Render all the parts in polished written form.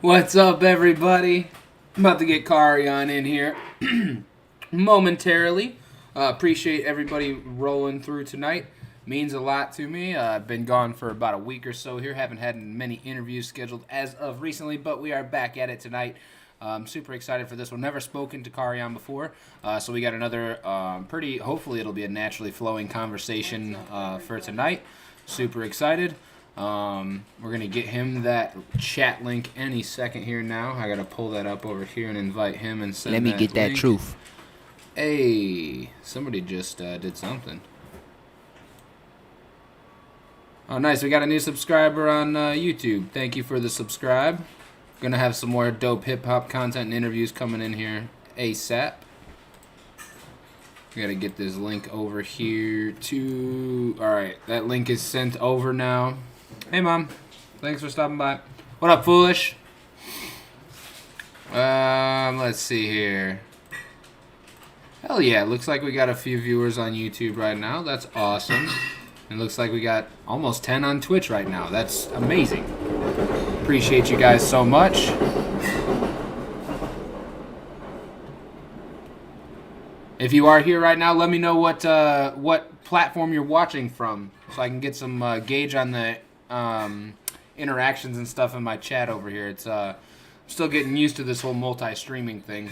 What's up, everybody? I'm about to get Kahrion in here momentarily. Appreciate everybody rolling through tonight. Means a lot to me. I've been gone for about a week or so here. Haven't had many interviews scheduled as of recently, but we are back at it tonight. I'm super excited for this one. Never spoken to Kahrion before, so we got another pretty. Hopefully, it'll be a naturally flowing conversation for tonight. Super excited. We're gonna get him that chat link any second here now. I gotta pull that up over here and invite him and send Let me that get that link. truth. Hey, somebody just did something. Oh, nice. We got a new subscriber on YouTube. Thank you for the subscribe. Gonna have some more dope hip hop content and interviews coming in here ASAP. We gotta get this link over here to. Alright, that link is sent over now. Hey, Mom. Thanks for stopping by. What up, Foolish? Let's see here. Hell yeah, looks like we got a few viewers on YouTube right now. That's awesome. It looks like we got almost 10 on Twitch right now. That's amazing. Appreciate you guys so much. If you are here right now, let me know what platform you're watching from, so I can get some gauge on the interactions and stuff in my chat over here. It's still getting used to this whole multi-streaming thing.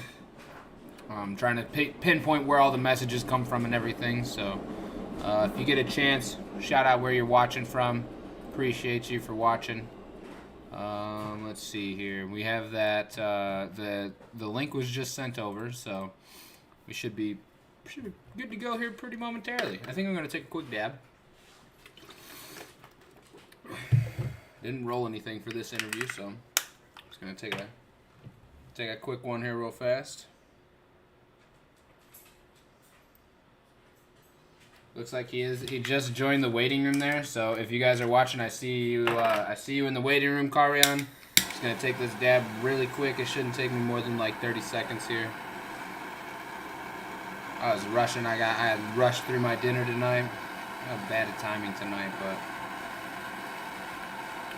I'm trying to pinpoint where all the messages come from and everything. So if you get a chance, shout out where you're watching from. Appreciate you for watching. Let's see here. We have that the link was just sent over, so we should be good to go here pretty momentarily. I think I'm gonna take a quick dab. Didn't roll anything for this interview, so I'm just gonna take a quick one here real fast. Looks like he just joined the waiting room there. So if you guys are watching, I see you in the waiting room, Kahrion. Just gonna take this dab really quick. It shouldn't take me more than like 30 seconds here. I was rushing. I had rushed through my dinner tonight. I have bad at timing tonight, but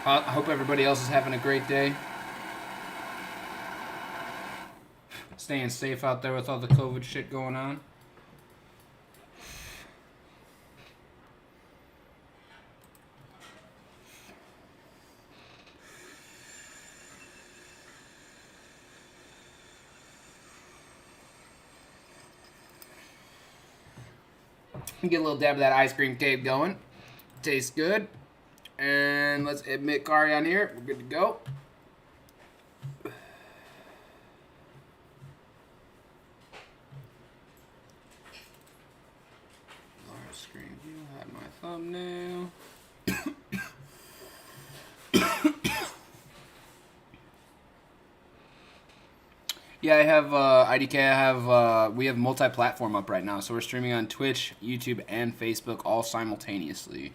I hope everybody else is having a great day. Staying safe out there with all the COVID shit going on. Get a little dab of that ice cream cake going. Tastes good. And let's admit Kahrion here. We're good to go. Large screen view. Have my thumbnail. Yeah, I have IDK. We have multi-platform up right now, so we're streaming on Twitch, YouTube, and Facebook all simultaneously.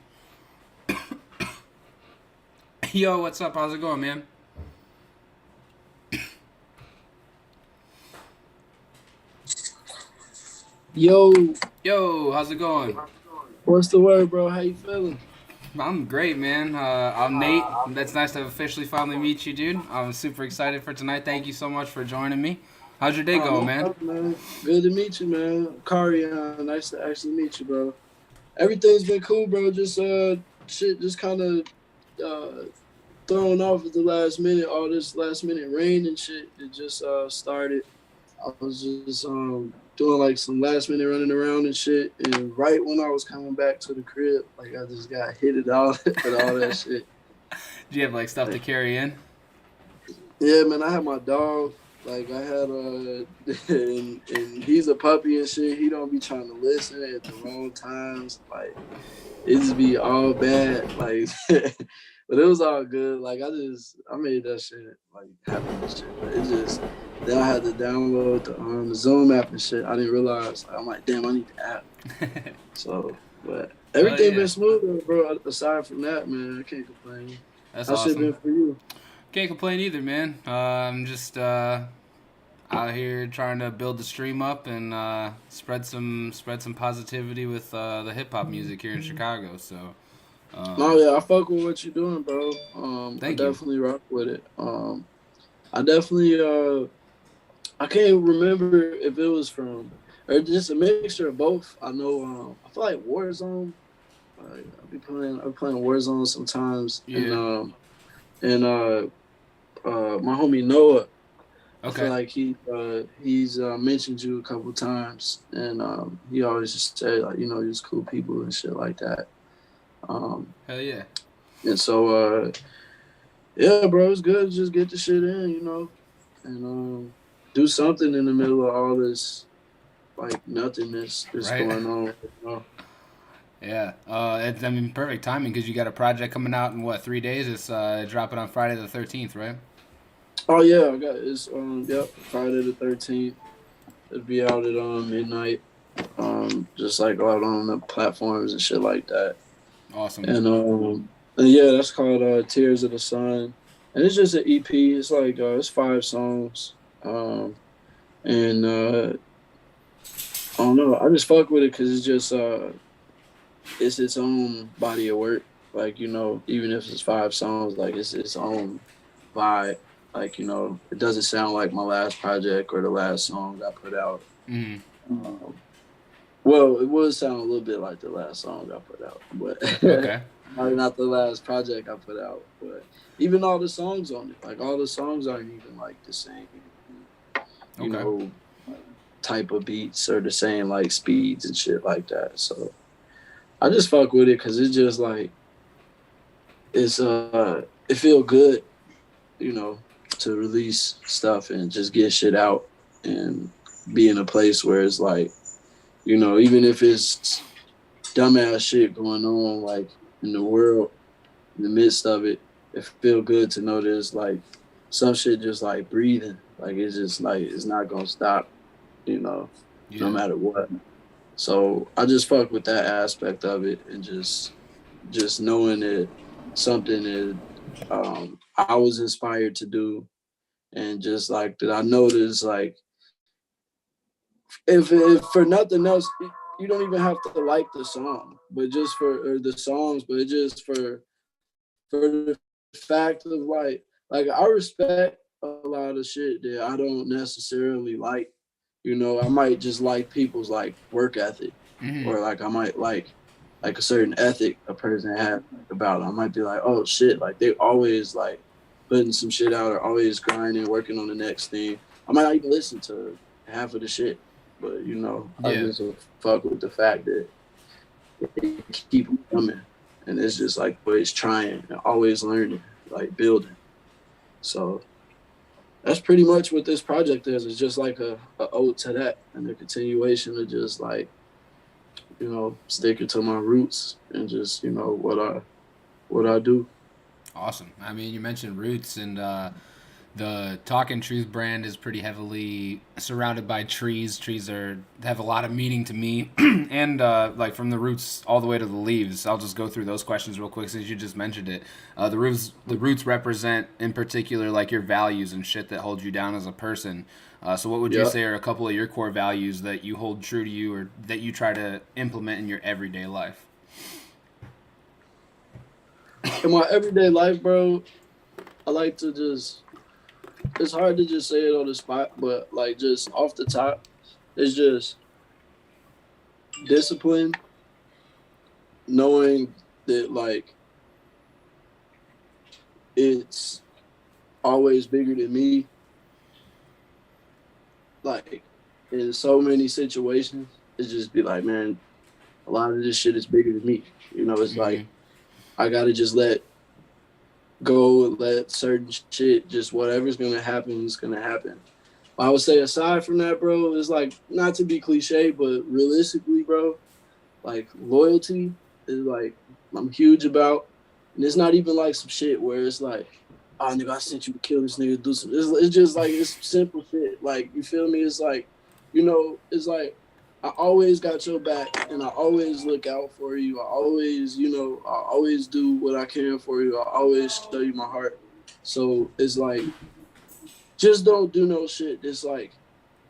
Yo, what's up? How's it going, man? Yo, How's it going? what's the word, bro? How you feeling? I'm great, man. I'm Nate. That's nice to officially finally meet you, dude. I'm super excited for tonight. Thank you so much for joining me. How's your day going, man? Man? Good to meet you, man. Kahrion, nice to actually meet you, bro. Everything's been cool, bro. Just shit, just kind of thrown off at the last minute. All this last minute rain and shit. It just started. I was just doing like some last minute running around and shit. And right when I was coming back to the crib, like I just got hit it all with all that shit. Do you have like stuff to carry in? Yeah, man, I had my dog. Like I had and he's a puppy and shit. He don't be trying to listen at the wrong times. Like it just be all bad. Like, but it was all good. Like I made that shit like happen and shit. But it just then I had to download the Zoom app and shit. I didn't realize. Like, I'm like, damn, I need the app. So, but everything been smooth, bro. Aside from that, man, I can't complain. That's How's awesome. shit been for you? Can't complain either, man. I'm just out here trying to build the stream up and spread some positivity with the hip hop music here in Chicago. So. Oh yeah, I fuck with what you're doing, bro. Thank I you. definitely rock with it. I definitely I can't remember if it was from or just a mixture of both. I know I feel like Warzone. I'll be playing Warzone sometimes, Yeah. and my homie Noah. I feel Okay. like he's mentioned you a couple times, and he always just said like you're just cool people and shit like that. Um, Hell yeah. and so yeah, bro, it's good to just get the shit in, and do something in the middle of all this like nothingness that's Right. going on. You know? Yeah. It's, I mean, perfect timing because you got a project coming out in what, 3 days? It's dropping on Friday the 13th, right? Oh yeah, I got it's yep, Friday the 13th. It'll be out at midnight. Just like out on the platforms and shit like that. Awesome. And yeah, that's called Tears of the Sun. And it's just an EP. It's like it's 5 songs. And I don't know. I just fuck with it because it's just it's its own body of work. Like even if it's 5 songs, like it's its own vibe. Like it doesn't sound like my last project or the last song I put out. Mm. Um, well, it would sound a little bit like the last song I put out, but Okay. probably not the last project I put out. But even all the songs on it, like all the songs aren't even like the same, you Okay. know, type of beats or the same like speeds and shit like that. So I just fuck with it because it's just like it feel good, you know, to release stuff and just get shit out and be in a place where it's like, even if it's dumbass shit going on like in the world, in the midst of it, it feel good to know there's like some shit just like breathing. Like it's just like it's not gonna stop, no Yeah. matter what. So I just fuck with that aspect of it and just knowing that something that I was inspired to do and just like that I noticed like if for nothing else you don't even have to like the song but just for or the songs but just for the fact of like I respect a lot of shit that I don't necessarily like. I might just like people's like work ethic, Mm-hmm. or like I might like a certain ethic a person had about it. I might be like, oh shit, like they always like putting some shit out or always grinding, working on the next thing. I might not even listen to half of the shit, but I Yeah. just fuck with the fact that they keep coming, and it's just like always trying and always learning, like building. So that's pretty much what this project is. It's just like a ode to that and a continuation of just like sticking to my roots and just what I do. Awesome. I mean, you mentioned roots, and the Talkin Truth brand is pretty heavily surrounded by trees. Trees have a lot of meaning to me, and like from the roots all the way to the leaves. I'll just go through those questions real quick since you just mentioned it. The roots represent in particular like your values and shit that hold you down as a person. So, what would you Yeah. say are a couple of your core values that you hold true to you, or that you try to implement in your everyday life? In my everyday life, bro, I like to just it's hard to just say it on the spot, but like just off the top, it's just discipline, knowing that like it's always bigger than me. Like in so many situations, it's just be like, man, a lot of this shit is bigger than me. It's Mm-hmm. like I gotta just let certain shit, just whatever's gonna happen is gonna happen. I would say aside from that, bro, it's like not to be cliche, but realistically, bro, like loyalty is like I'm huge about, and it's not even like some shit where it's like, oh nigga, I sent you to kill this nigga, do some. It's just like it's simple shit. Like you feel me? It's like, it's like I always got your back, and I always look out for you. I always do what I can for you. I always show you my heart. So it's like, just don't do no shit that's like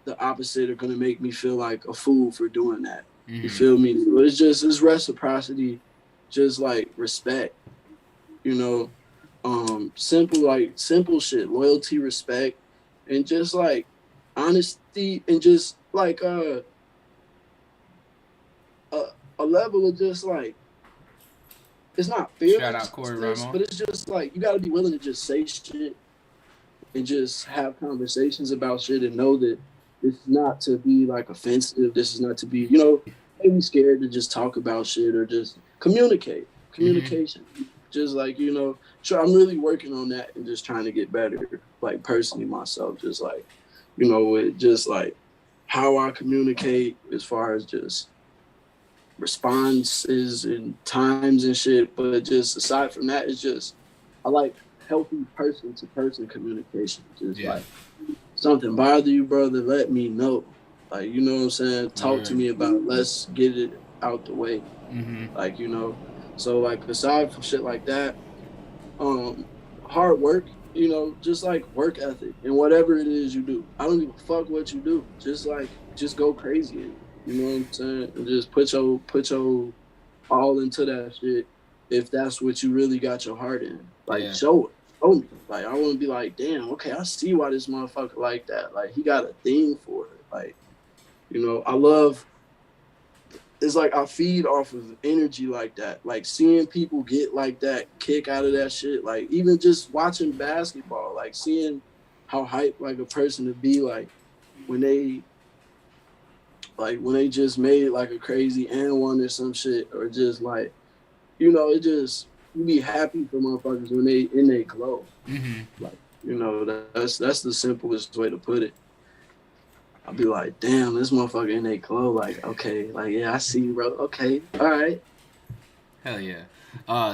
the opposite are gonna make me feel like a fool for doing that. You Mm-hmm. feel me? It's reciprocity, just like respect, you know. simple shit, loyalty, respect, and just like honesty, and just like a, a level of just like, it's not Shout out Corey fearlessness, Ramo. but it's just like you got to be willing to just say shit and just have conversations about shit and know that this is not to be like offensive. This is not to be, maybe scared to just talk about shit or just communicate. Mm-hmm. Communication. Just like, so I'm really working on that and just trying to get better, like personally myself, just like, with just like how I communicate as far as just responses and times and shit. But just aside from that, it's just I like healthy person to person communication. Just Yeah. like something bother you, brother, let me know. Like, you know what I'm saying? Talk to Word. me about it. Let's get it out the way. Mm-hmm. Like, So like aside from shit like that, um, hard work, just like work ethic and whatever it is you do. I don't give a fuck what you do. Just go crazy in it. You know what I'm saying? And just put your all into that shit if that's what you really got your heart in. Like Yeah. show it. Show me. Like I wanna be like, damn, okay, I see why this motherfucker like that. Like he got a thing for it. Like, I love it's like I feed off of energy like that. Like seeing people get like that kick out of that shit. Like even just watching basketball, like seeing how hype like a person to be like when they when they just made like a crazy and one or some shit, or just like, it just you be happy for motherfuckers when they in their glow. Mm-hmm. Like, that's the simplest way to put it. I'll be like, damn, this motherfucker in their glow. Like, okay, like yeah, I see you, bro. Okay, all right. Hell yeah.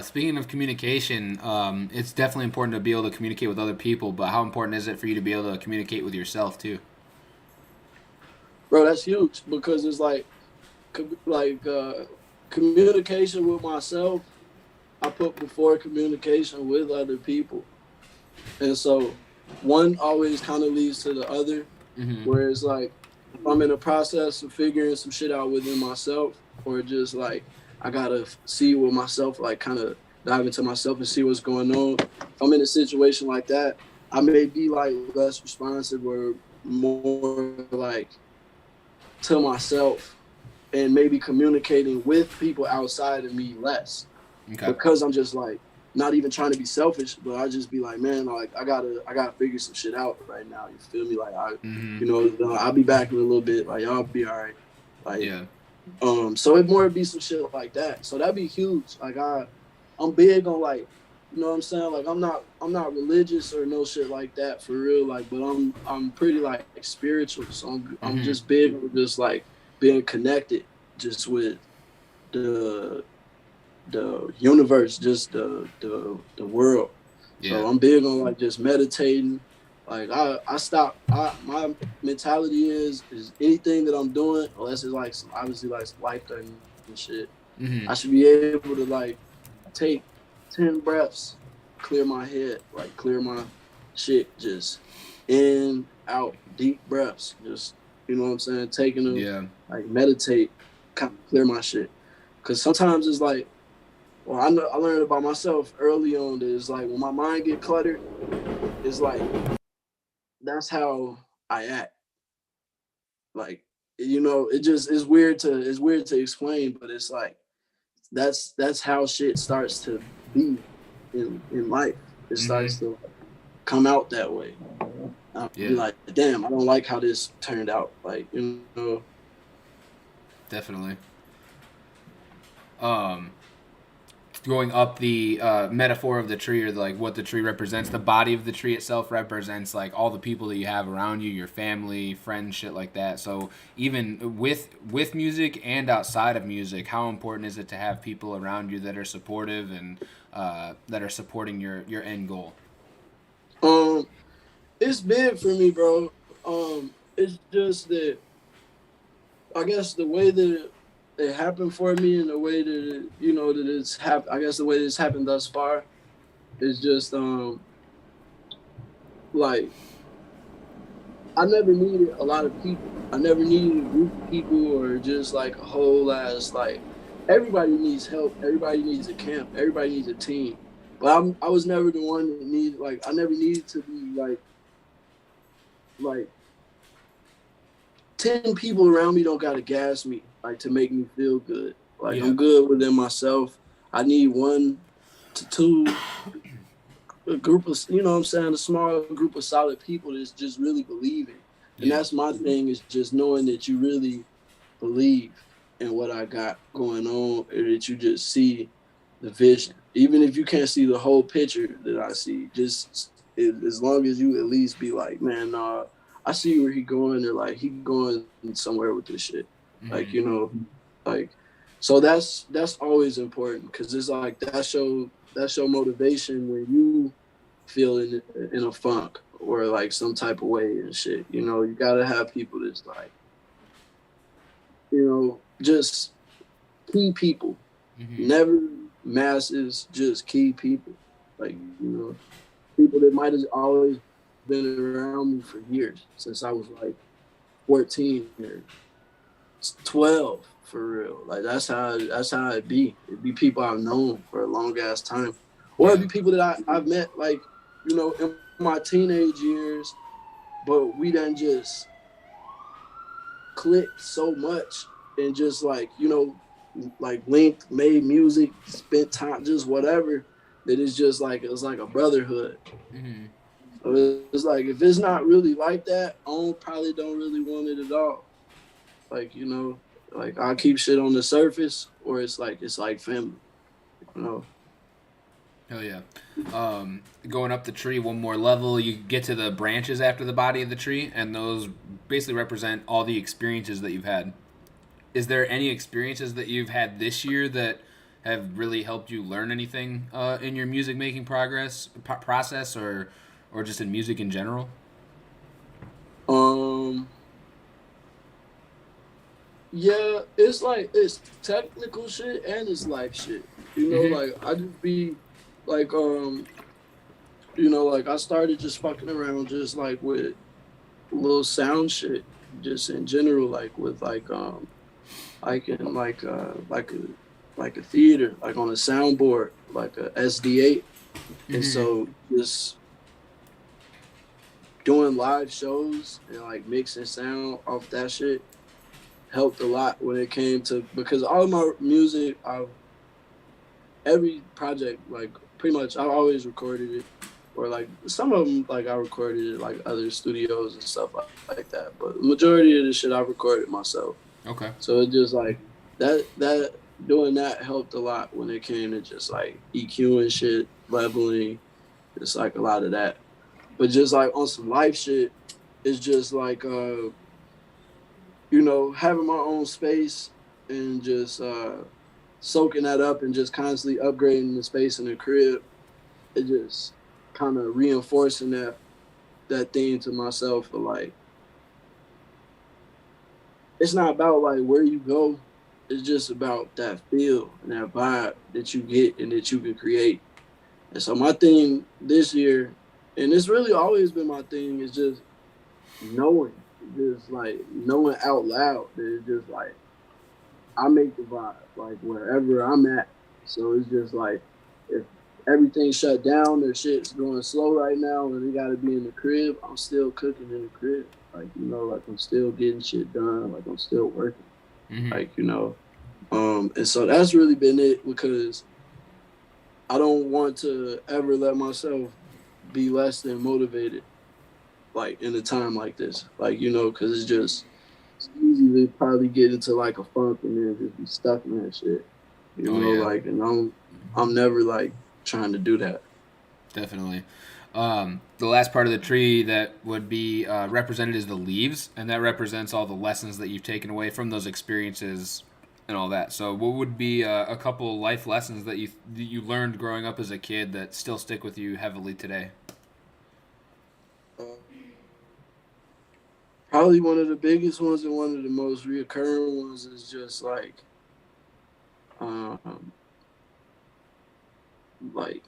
Speaking of communication, it's definitely important to be able to communicate with other people, but how important is it for you to be able to communicate with yourself too? Bro, that's huge because it's like communication with myself. I put before communication with other people, and so one always kind of leads to the other. Mm-hmm. Whereas like if I'm in a process of figuring some shit out within myself, or just like I gotta see what myself, like kind of dive into myself and see what's going on. If I'm in a situation like that, I may be like less responsive or more like to myself, and maybe communicating with people outside of me less, Okay. because I'm just like not even trying to be selfish, but I just be like, man, like I gotta figure some shit out right now. You feel me? Like Mm-hmm. I'll be back in a little bit. Like y'all be all right. Like Yeah. so it more be some shit like that. So that'd be huge. Like I'm big on like, you know what I'm saying? Like I'm not religious or no shit like that for real. Like, but I'm pretty like spiritual. So I'm Mm-hmm. just big on just like being connected just with the the universe, just the world. Yeah. So I'm big on like just meditating. Like I stop. My mentality is anything that I'm doing, unless it's like some obviously like some life threatening shit, I Mm-hmm. should be able to like take 10 breaths, clear my head, like clear my shit, just in out deep breaths, just you know what I'm saying, taking them, Yeah. like meditate, kind of clear my shit. Cause sometimes it's like, well, I learned about myself early on that it's like when my mind get cluttered, it's like that's how I act. Like it just it's weird to explain, but it's like that's how shit starts to be in life. It Mm-hmm. starts to come out that way. I'll be Yeah. like, damn, I don't like how this turned out. Like, Definitely. Um, Going up the metaphor of the tree, or like what the tree represents, the body of the tree itself represents like all the people that you have around you, your family, friends, shit like that. So even with music and outside of music, how important is it to have people around you that are supportive and that are supporting your end goal? um, it's big for me, bro. It's just that I guess the way that it happened for me, and the way that that it's happened. I guess the way that it's happened thus far is just like I never needed a lot of people. I never needed a group of people or just like a whole ass like everybody needs help. Everybody needs a camp. Everybody needs a team. But I was never the one that needed, like, I never needed to be like 10 people around me don't gotta gas me, like, to make me feel good. Like, Yeah. I'm good within myself. I need one to two, a group of, you know what I'm saying, a small group of solid people that's just really believing. And Yeah. that's my thing, is just knowing that you really believe in what I got going on, and that you just see the vision. Even if you can't see the whole picture that I see, just as long as you at least be like, man, I see where he going, or like he going somewhere with this shit. Like, Mm-hmm. you know, like, so that's always important, because it's like that's your motivation when you feel in a funk or like some type of way and shit. You know, you gotta have people that's like, you know, just key people. Mm-hmm. Never masses, just key people. Like, you know, people that might have always been around me for years, since I was like 14 or 12, for real. Like, that's how it be. It be people I've known for a long ass time. Or it Yeah. be people that I've met, like, you know, in my teenage years, but we done just clicked so much, and just like, you know, like linked, made music, spent time, just whatever, that it's just like, it's like a brotherhood. Mm-hmm. So it's like, if it's not really like that, probably don't really want it at all. Like, you know, like I'll keep shit on the surface, or it's like family, you know. Hell yeah. Going up the tree one more level, you get to the branches after the body of the tree, and those basically represent all the experiences that you've had. Is there any experiences that you've had this year that have really helped you learn anything in your music making process, or just in music in general? Um, yeah, it's like, it's technical shit and it's life shit. You know, Mm-hmm. like I just be like, you know, like I started just fucking around, just like with little sound shit, just in general, like with like in like a theater, like on a soundboard, like a SD8. And Mm-hmm. so just doing live shows and like mixing sound off that shit helped a lot when it came to, because all of my music, I've every project, like pretty much I always recorded it, or like some of them, like I recorded it like other studios and stuff like that. But the majority of the shit I recorded myself. Okay. So it just like that doing that helped a lot when it came to just like EQ and shit, leveling. It's like a lot of that. But just like on some life shit, it's just like you know, having my own space, and just soaking that up, and just constantly upgrading the space in the crib. It just kind of reinforcing that thing to myself, of like, it's not about like where you go. It's just about that feel and that vibe that you get and that you can create. And so my thing this year, and it's really always been my thing, is just knowing, just like knowing out loud that it's just like I make the vibe, like wherever I'm at. So it's just like, if everything shut down or shit's going slow right now and we gotta be in the crib, I'm still cooking in the crib. Like, you know, like I'm still getting shit done, like I'm still working. Mm-hmm. Like, you know. And so that's really been it, because I don't want to ever let myself be less than motivated, like in a time like this. Like, you know, because it's easy to probably get into like a funk and then just be stuck in that shit. You Oh know, yeah, like, and I'm never like trying to do that. definitely. The last part of the tree that would be represented is the leaves, and that represents all the lessons that you've taken away from those experiences and all that. So, what would be a couple life lessons that you learned growing up as a kid that still stick with you heavily today? Uh, Probably one of the biggest ones and one of the most reoccurring ones is just um, like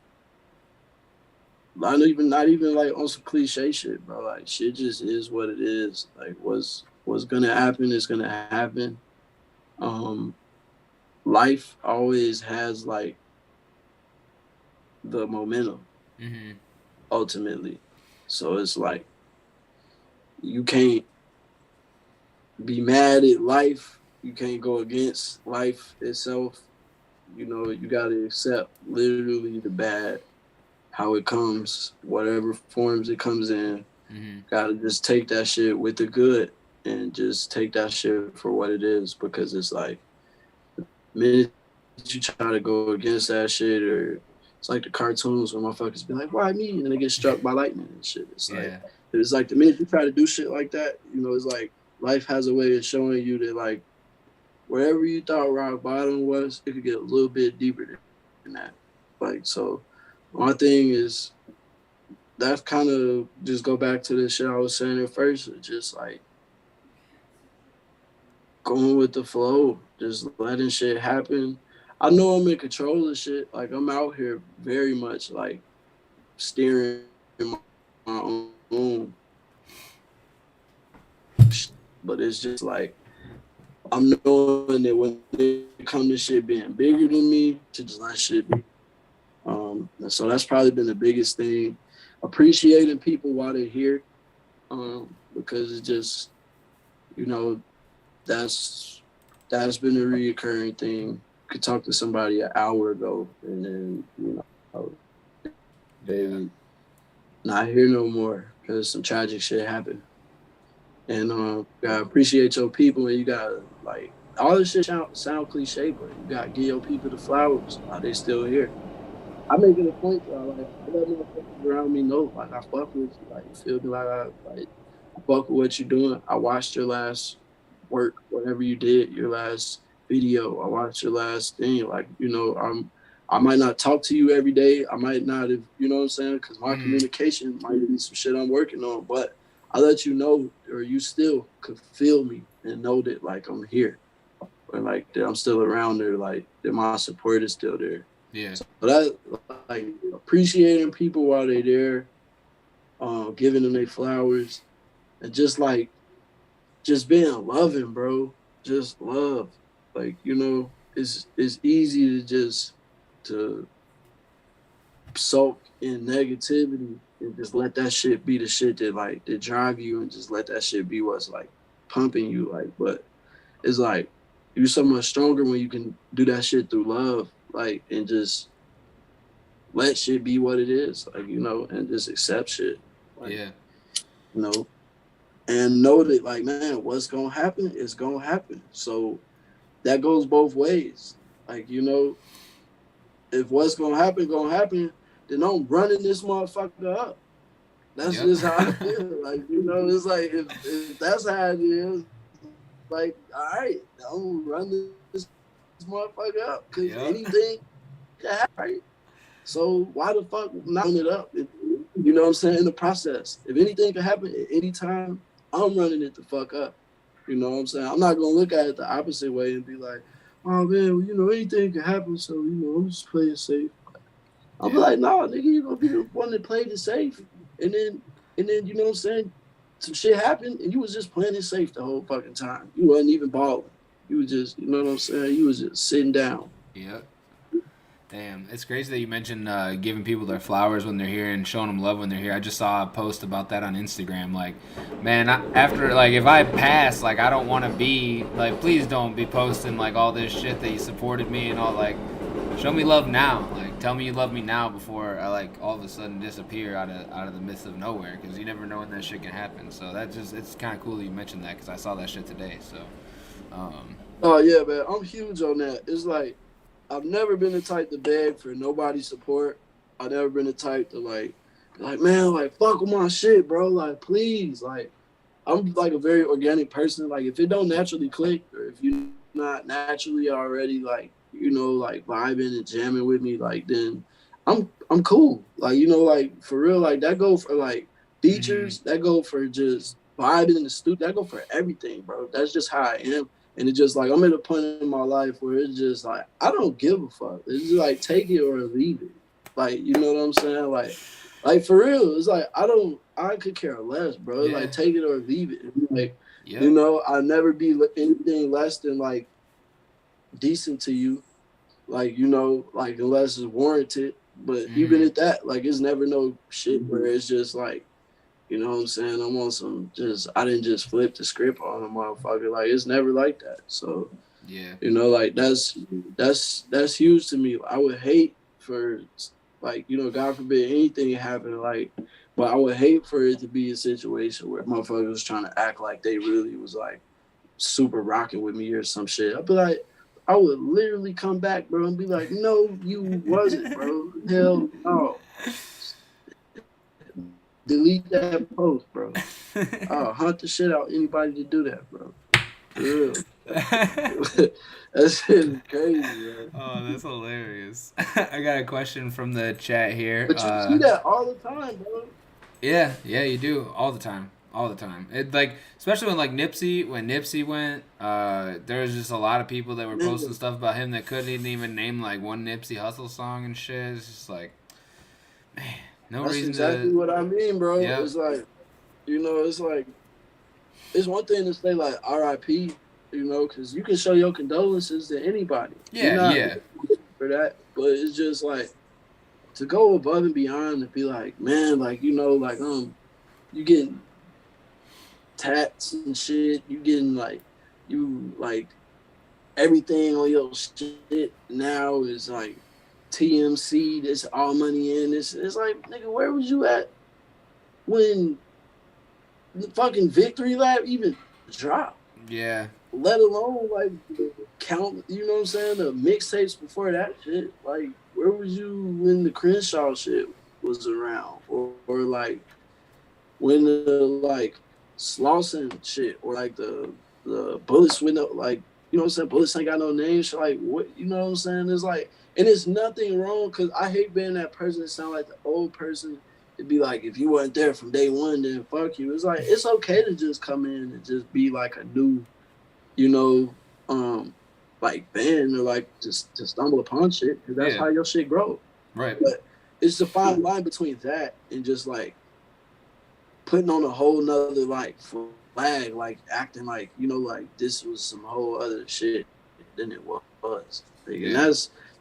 not even like on some cliche shit, bro. Like, shit just is what it is. Like, what's gonna happen is gonna happen. Um, Life always has like the momentum Mm-hmm. ultimately. So it's like you can't be mad at life. You can't go against life itself. You know, you gotta accept literally the bad, how it comes, whatever forms it comes in. Mm-hmm. Gotta just take that shit with the good and just take that shit for what it is, because it's like the minute you try to go against that shit, or it's like the cartoons where motherfuckers be like, "Why me?" and then they get struck by lightning and shit. Yeah. It's like the minute you try to do shit like that, you know, it's like life has a way of showing you that like wherever you thought rock bottom was, it could get a little bit deeper than that. Like so, my thing is that's kind of just go back to the shit I was saying at first, just like going with the flow, just letting shit happen. I know I'm in control of shit. Like I'm out here very much like steering my own shit. But it's just like I'm knowing that when it comes to shit being bigger than me, to just let shit be. And so that's probably been the biggest thing. Appreciating people while they're here. Because it's just, you know, that's that's been a reoccurring thing. Could talk to somebody an hour ago and then, you know, they Yeah. not here no more because some tragic shit happened. And you gotta appreciate your people, and you gotta like all this shit sound cliche, but you gotta give your people the flowers while they still here. I make it a point to like I let motherfuckers around me know like I fuck with you, like you feel me, I fuck with what you're doing. I watched your last work, whatever you did, your last video. I watched your last thing. Like you know, I might not talk to you every day. I might not have, you know what I'm saying, because my Mm-hmm. communication might be some shit I'm working on. But I let you know, or you still could feel me and know that like I'm here, or like that I'm still around there, like that my support is still there. Yeah. So that like appreciating people while they're there, giving them their flowers, and just being loving, bro. Just love. Like, you know, it's easy to just to soak in negativity and just let that shit be the shit that like that drive you, and just let that shit be what's like pumping you. Like, but it's like you're so much stronger when you can do that shit through love, like, and just let shit be what it is, like, you know, and just accept shit, like, Yeah. you know, and know that, like, man, what's gonna happen is gonna happen. So that goes both ways. Like, you know, if what's gonna happen, then I'm running this motherfucker up. That's Yep. just how I feel. Like, you know, it's like if that's how it is, like, all right, I'm gonna run this motherfucker up because anything can Yep. happen, right? So why the fuck not run it up? You know what I'm saying? In the process, if anything can happen at any time, I'm running it the fuck up. You know what I'm saying? I'm not gonna look at it the opposite way and be like, oh man, well, you know, anything can happen, so you know, I'm just playing safe. I'll be Yeah. like, no, nigga, you gonna be the one that played it safe, and then you know what I'm saying? Some shit happened, and you was just playing it safe the whole fucking time. You wasn't even balling. You was just, you know what I'm saying? You was just sitting down. Yep. Damn, it's crazy that you mentioned giving people their flowers when they're here and showing them love when they're here. I just saw a post about that on Instagram. Like, man, after like if I pass, like I don't want to be like, please don't be posting like all this shit that you supported me and all. Like, show me love now. Like, tell me you love me now before I like all of a sudden disappear out of the midst of nowhere. Because you never know when that shit can happen. So that just it's kind of cool that you mentioned that because I saw that shit today. So, um, Oh yeah, man, I'm huge on that. It's like I've never been the type to beg for nobody's support. I've never been the type to like be like, man, like fuck with my shit, bro. Like please, like I'm like a very organic person. Like if it don't naturally click, or if you're not naturally already like, you know, like vibing and jamming with me, like then I'm cool. Like, you know, like for real, like that go for like mm-hmm. features, that go for just vibing in the studio, that go for everything, bro. That's just how I am. And it's just like I'm at a point in my life where it's just like I don't give a fuck. It's just like take it or leave it. Like, you know what I'm saying? Like for real, it's like I could care less, bro. Yeah. Like take it or leave it. Like, you Yep. know, I'll never be anything less than like decent to you. Like, you know, like unless it's warranted. But even Mm. at that, like it's never no shit where it's just like, you know what I'm saying? I'm on some just I didn't just flip the script on a motherfucker. Like it's never like that. So, Yeah. you know, like that's huge to me. I would hate for like, you know, God forbid anything happen, like but I would hate for it to be a situation where motherfuckers was trying to act like they really was like super rocking with me or some shit. I'd be like, I would literally come back, bro, and be like, no, you wasn't, bro. Hell no. Delete that post, bro. I'll hunt the shit out anybody to do that, bro. For real. That shit is crazy, bro. Oh, that's hilarious. I got a question from the chat here. But you see that all the time, bro. Yeah, yeah, you do all the time, all the time. It like especially when Nipsey went, there was just a lot of people that were posting Man, stuff about him that couldn't even name like one Nipsey Hussle song and shit. It's just like, man, no that's reason exactly to. what I mean, bro. Yep. It's like, you know, it's like, it's one thing to say, like, RIP, you know, because you can show your condolences to anybody. We're Yeah, not yeah, for that. But it's just like, to go above and beyond and be like, man, like, you know, like, you getting tats and shit, you getting like, you like, everything on your shit now is like TMC. This all money in. It's like nigga, where was you at when the fucking victory lap even dropped? yeah, Let alone like count. You know what I'm saying? The mixtapes before that shit. Like where was you when the Crenshaw shit was around, or like when the like Slauson shit, or like the Bullets with no like you know what I'm saying? Bullets ain't got no name. So like what you know what I'm saying? It's like and it's nothing wrong because I hate being that person that sound like the old person. It'd be like if you weren't there from day one, then fuck you. It's like it's okay to just come in and just be like a new, you know, like band or like just to stumble upon shit because that's yeah. how your shit grows. Right. But it's the fine line between that and just like putting on a whole nother like flag, like acting like you know, like this was some whole other shit than it was. Like, and Yeah.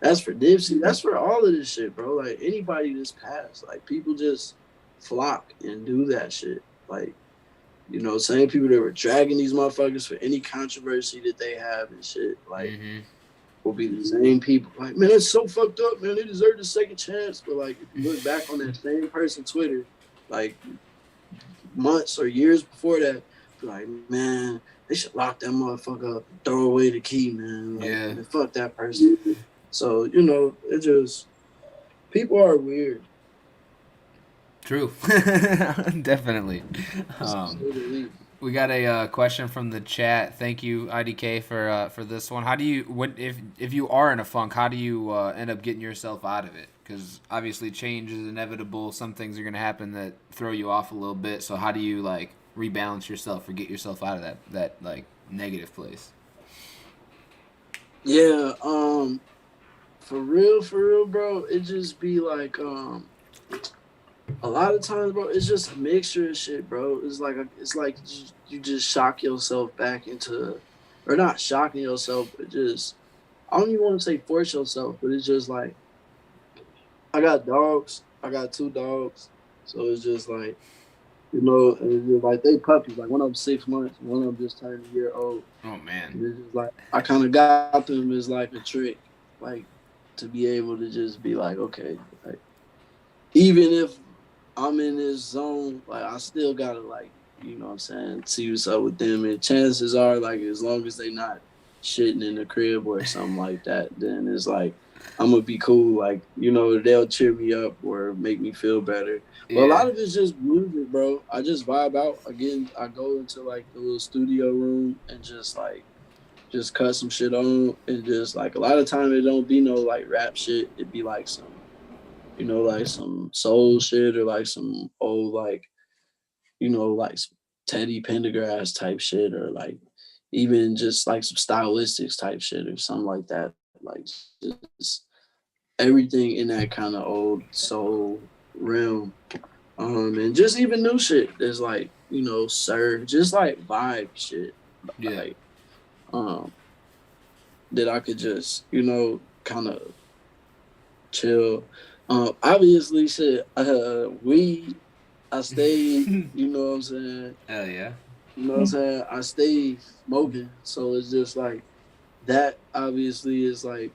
that's for Dipsey, that's for all of this shit, bro. Like anybody this past, like people just flock and do that shit. Like you know, same people that were dragging these motherfuckers for any controversy that they have and shit. Like Mhm. will be the same people. Like man, that's so fucked up, man. They deserve a second chance. But like if you look back on that same person Twitter, like months or years before that, be like, man, they should lock that motherfucker up and throw away the key, man. Like, Yeah. man, fuck that person. So, you know, it just, people are weird. True. Definitely. Um, we got a question from the chat. Thank you, IDK, for this one. How do you when if you are in a funk, how do you end up getting yourself out of it? Because obviously change is inevitable. Some things are gonna happen that throw you off a little bit. So how do you like rebalance yourself or get yourself out of that like negative place? Yeah, for real, bro, it just be like, a lot of times, bro, it's just a mixture of shit, bro. It's like you just shock yourself back into, or not shocking yourself, but just I don't even want to say force yourself, but it's just like I got dogs. I got two dogs, so it's just like you know, and it's just like they puppies. Like one of them 6 months, one of them just turned a year old. Oh man. And it's just like I kind of got them as like a trick, like to be able to just be like, okay, like even if I'm in this zone, like I still gotta like, you know what I'm saying, see what's up with them. And chances are like as long as they not shitting in the crib or something like that, then it's like I'm gonna be cool. Like, you know, they'll cheer me up or make me feel better. But a Yeah. lot of it's just music, bro. I just vibe out. Again, I go into like the little studio room and just cut some shit on and just like a lot of time it don't be no like rap shit. It be like some you know, like some soul shit or like some old like, you know, like some Teddy Pendergrass type shit or like even just like some stylistics type shit or something like that. Like just everything in that kind of old soul realm. And just even new shit. There's like, you know, sir, just like vibe shit. Yeah. Like um that I could just, you know, kind of chill. Obviously, shit. Weed. I stayed. You know what I'm saying. Hell yeah. You know what I'm saying. I stayed smoking, so it's just like that. Obviously, is like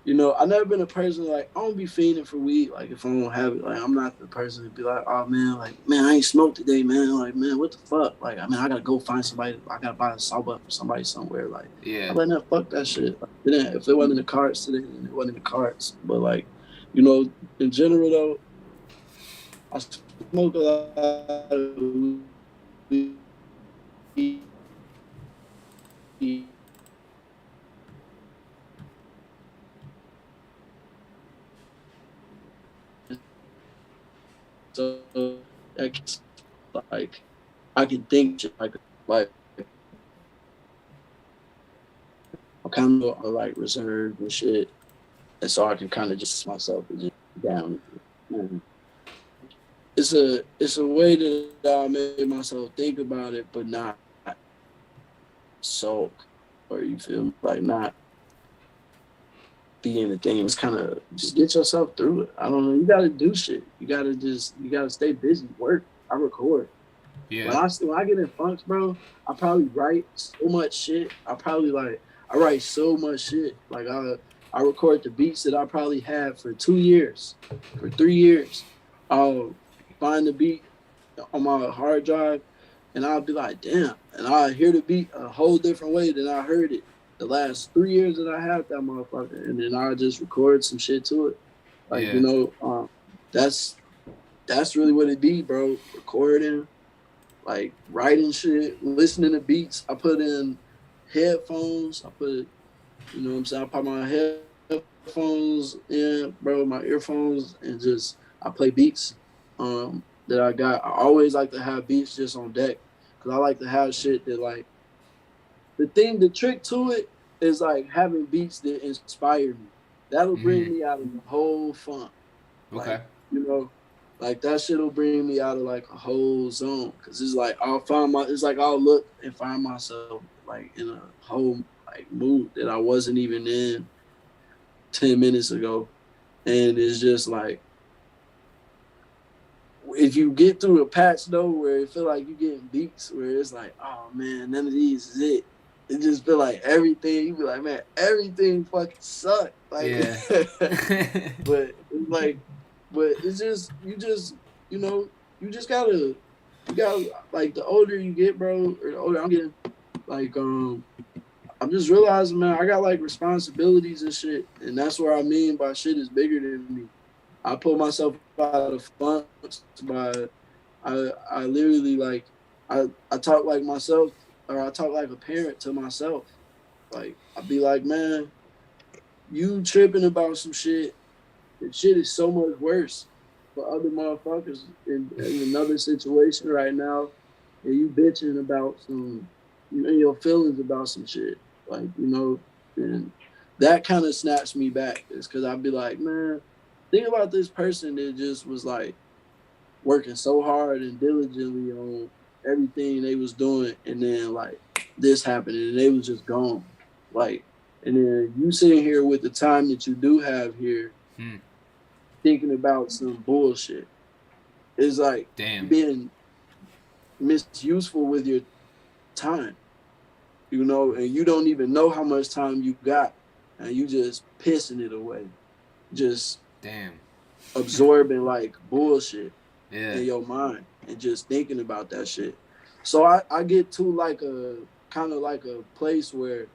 I never been a person like I don't be fiending for weed. Like if I don't have it, like I'm not the person to be like, oh man, like man, I ain't smoked today, man. Like man, what the fuck? Like I mean, I gotta go find somebody. I gotta buy a sawbuck for somebody somewhere. Like Yeah. I'm like, no, fuck that shit. Like, if it wasn't in the cards today, then it wasn't in the cards. But like, in general though, I smoke a lot of so like I can think like I'm kind of like reserved and shit, and so I can kind of just myself and just down. Man. It's a way that I made myself think about it, but not sulk, or you feel me? Like not be in the thing. It's kind of just get yourself through it. I don't know. You got to do shit. You gotta stay busy. Work. I record. Yeah. When I get in funks, bro, I probably write so much shit. I write so much shit. Like I record the beats that I probably had for 2 years, for 3 years. I'll find the beat on my hard drive, and I'll be like, damn, and I hear the beat a whole different way than I heard it the last 3 years that I had that motherfucker, and then I just record some shit to it. Like Yeah. that's that's really what it be, bro. Recording, like writing shit, listening to beats. I put in headphones. What I'm saying? I put my headphones in, bro, my earphones, and just I play beats that I got. I always like to have beats just on deck because I like to have shit that like the trick to it is like having beats that inspire me. That'll bring Mm-hmm. me out of the whole funk. Okay. Like, you know, like that shit'll bring me out of like a whole zone. Cause it's like it's like I'll look and find myself like in a whole like mood that I wasn't even in 10 minutes ago. And it's just like if you get through a patch though where it feel like you getting beats where it's like, oh man, none of these is it. It just feel like everything, you be like, man, everything fucking suck. Like Yeah. but it's like but it's just you know, you just gotta you gotta like the older you get, bro, or the older I'm getting, like I'm just realizing, man, I got like responsibilities and shit. And that's what I mean by shit is bigger than me. I pull myself out of funks by I literally like I talk like myself, or I talk like a parent to myself. Like I be like, man, you tripping about some shit. The shit is so much worse for other motherfuckers in another situation right now, and you bitching about you in your feelings about some shit. Like and that kind of snaps me back. Is because I'd be like, man, think about this person that just was like working so hard and diligently on everything they was doing, and then like this happened, and they was just gone. Like, and then you sitting here with the time that you do have here, Hmm. thinking about some bullshit. It's like Damn. being misuseful with your time, and you don't even know how much time you got, and you just pissing it away, just Damn. absorbing like bullshit Yeah. in your mind and just thinking about that shit. So I get to like a kind of like a place where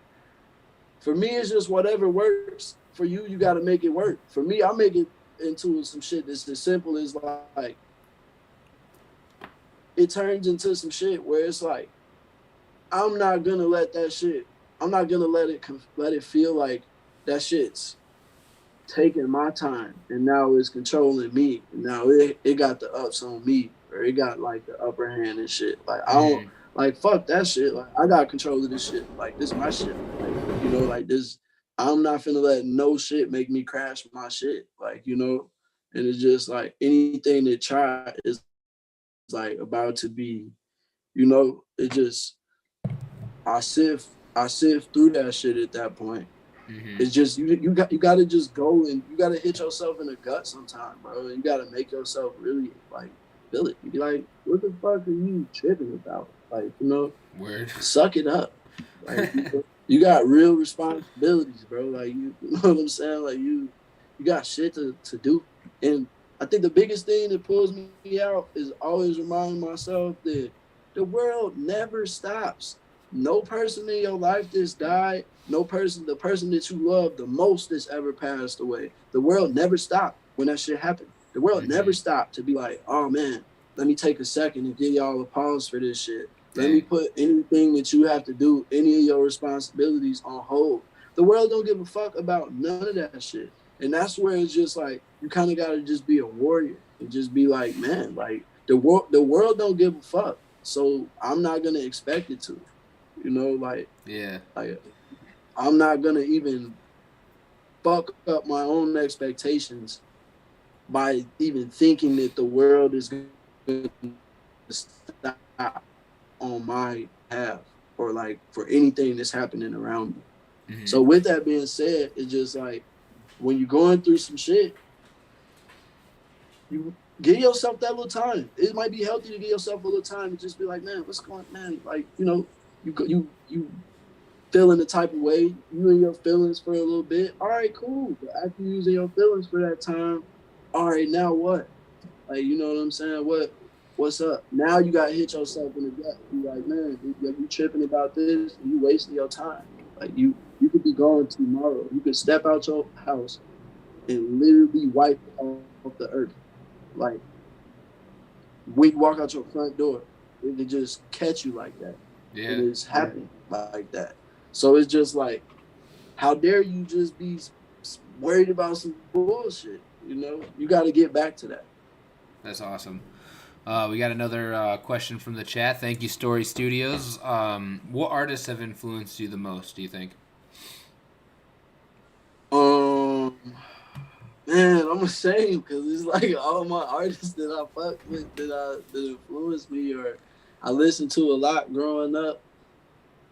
for me it's just whatever works. For you got to make it work. For me, I make it into some shit that's as simple as like it turns into some shit where it's like I'm not gonna let that shit. I'm not gonna let it feel like that shit's taking my time and now it's controlling me. And now it got the ups on me or it got like the upper hand and shit. Like I don't Mm-hmm. like fuck that shit. Like I got control of this shit. Like this my shit. Like like this. I'm not finna let no shit make me crash my shit. Like and it's just like anything that try is like about to be. It just I sift through that shit at that point. Mm-hmm. It's just you got to just go and you got to hit yourself in the gut sometime, bro. You got to make yourself really like feel it. You be like, what the fuck are you tripping about? Like, Word. suck it up. Like, you got real responsibilities, bro. Like, you know what I'm saying? Like, you got shit to do. And I think the biggest thing that pulls me out is always reminding myself that the world never stops. No person in your life that's died, the person that you love the most that's ever passed away. The world never stopped when that shit happened. The world never Mm-hmm. stopped to be like, oh man, let me take a second and give y'all a pause for this shit. Let me Dang. put anything that you have to do, any of your responsibilities on hold. The world don't give a fuck about none of that shit. And that's where it's just like you kind of gotta just be a warrior and just be like, man, like the world don't give a fuck. So I'm not gonna expect it to. Like Yeah. like I'm not gonna even fuck up my own expectations by even thinking that the world is gonna stop on my behalf or like for anything that's happening around me. Mm-hmm. So with that being said, it's just like when you're going through some shit, you give yourself that little time. It might be healthy to give yourself a little time and just be like, man, what's going, man? Like, you feeling the type of way, you in your feelings for a little bit. All right, cool. But after you using your feelings for that time, all right, now what? Like, you know what I'm saying? What's up? Now you got to hit yourself in the gut. You like, man, you tripping about this, and you wasting your time. Like you could be going tomorrow. You could step out your house and literally wipe off the earth. Like when you walk out your front door, it could just catch you like that, and Yeah. it's happening like that. So it's just like, how dare you just be worried about some bullshit? You got to get back to that. That's awesome. We got another question from the chat. Thank you, Story Studios. What artists have influenced you the most, do you think? Um, Man, I'm ashamed because it's like all my artists that I fuck with that influenced me or I listened to a lot growing up.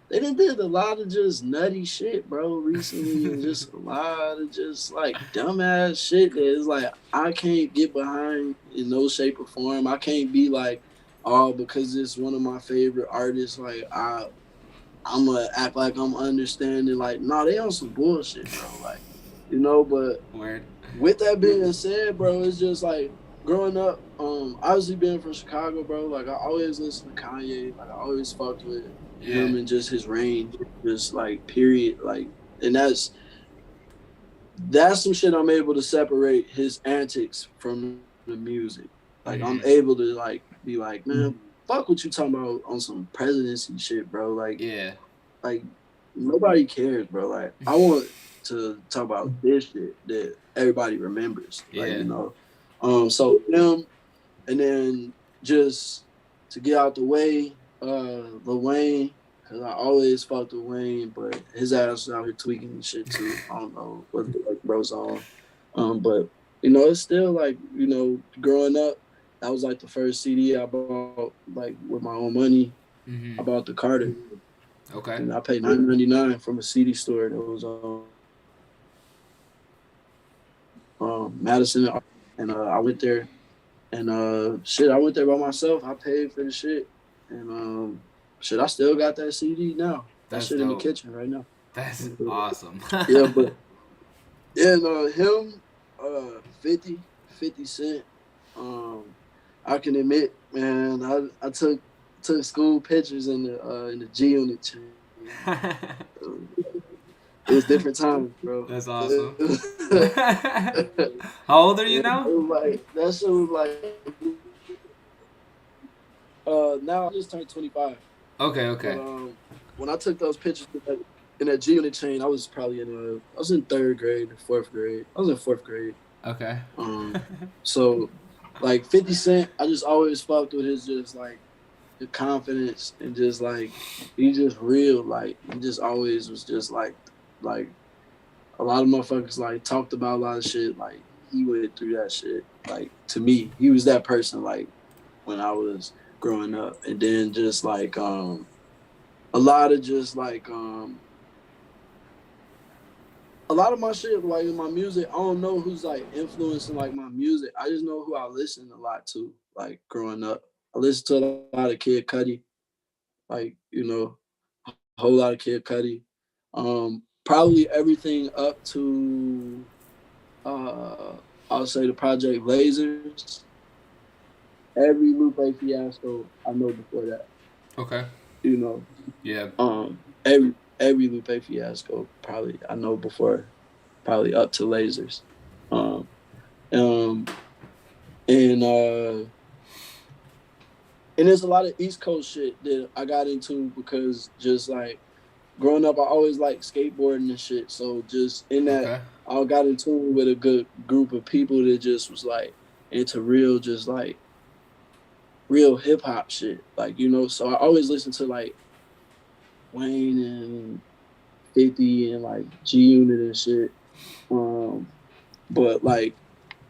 They did a lot of just nutty shit, bro, recently, and just a lot of just like dumbass shit that is like I can't get behind in no shape or form. I can't be like, oh, because it's one of my favorite artists, like I'm gonna act like I'm understanding. Like, no, they on some bullshit, bro. Like, but Word. with that being said, bro, it's just like growing up, obviously being from Chicago, bro, like I always listened to Kanye. Like I always fucked with Yeah. him and just his range, just like period. Like and that's some shit I'm able to separate his antics from the music. Like I'm Mm-hmm. able to like be like, man, fuck what you talking about on some presidency shit, bro. Yeah. Like nobody cares, bro. Like I want to talk about this shit that everybody remembers. Like, Yeah. So him and then just to get out the way, Lil Wayne, cause I always fucked with Wayne, but his ass was out here tweaking and shit too. I don't know what the fuck bro's on. But it's still like, growing up, that was like the first CD I bought like with my own money. I Mm-hmm. bought the Carter Okay. and I paid $9.99 from a CD store that was Madison, and I went there, and shit, I went there by myself. I paid for the shit, and shit, I still got that CD now. That That's shit in the dope. kitchen right now. That's awesome. Yeah, but yeah, no, him, 50 Cent. Um, I can admit, man, I took school pictures in the G Unit chain. It was different times, bro. That's It awesome. was, How old are yeah, you now? that shit was like now I just turned 25. Okay, But okay. when I took those pictures in that G Unit chain, I was probably I was in third grade or fourth grade. I was in fourth grade. Okay. So like 50 Cent, I just always fucked with his just like the confidence and just like he just real. Like he just always was just like a lot of motherfuckers like talked about a lot of shit. Like he went through that shit. Like to me, he was that person. Like when I was growing up, and then just like a lot of just like a lot of my shit, like in my music, I don't know who's like influencing like my music. I just know who I listen a lot to, like growing up. I listened to a lot of Kid Cudi, like, a whole lot of Kid Cudi. Probably everything up to I'll say the Project Lasers. Every Lupe Fiasco I know before that. Okay. You know. Yeah. Every Lupe Fiasco probably I know before, probably up to Lasers. Um um and and there's a lot of East Coast shit that I got into because just like growing up I always liked skateboarding and shit. So just in that Okay. I got in tune with a good group of people that just was like into real just like real hip hop shit. Like, so I always listen to like Wayne and 50 and like G Unit and shit. But like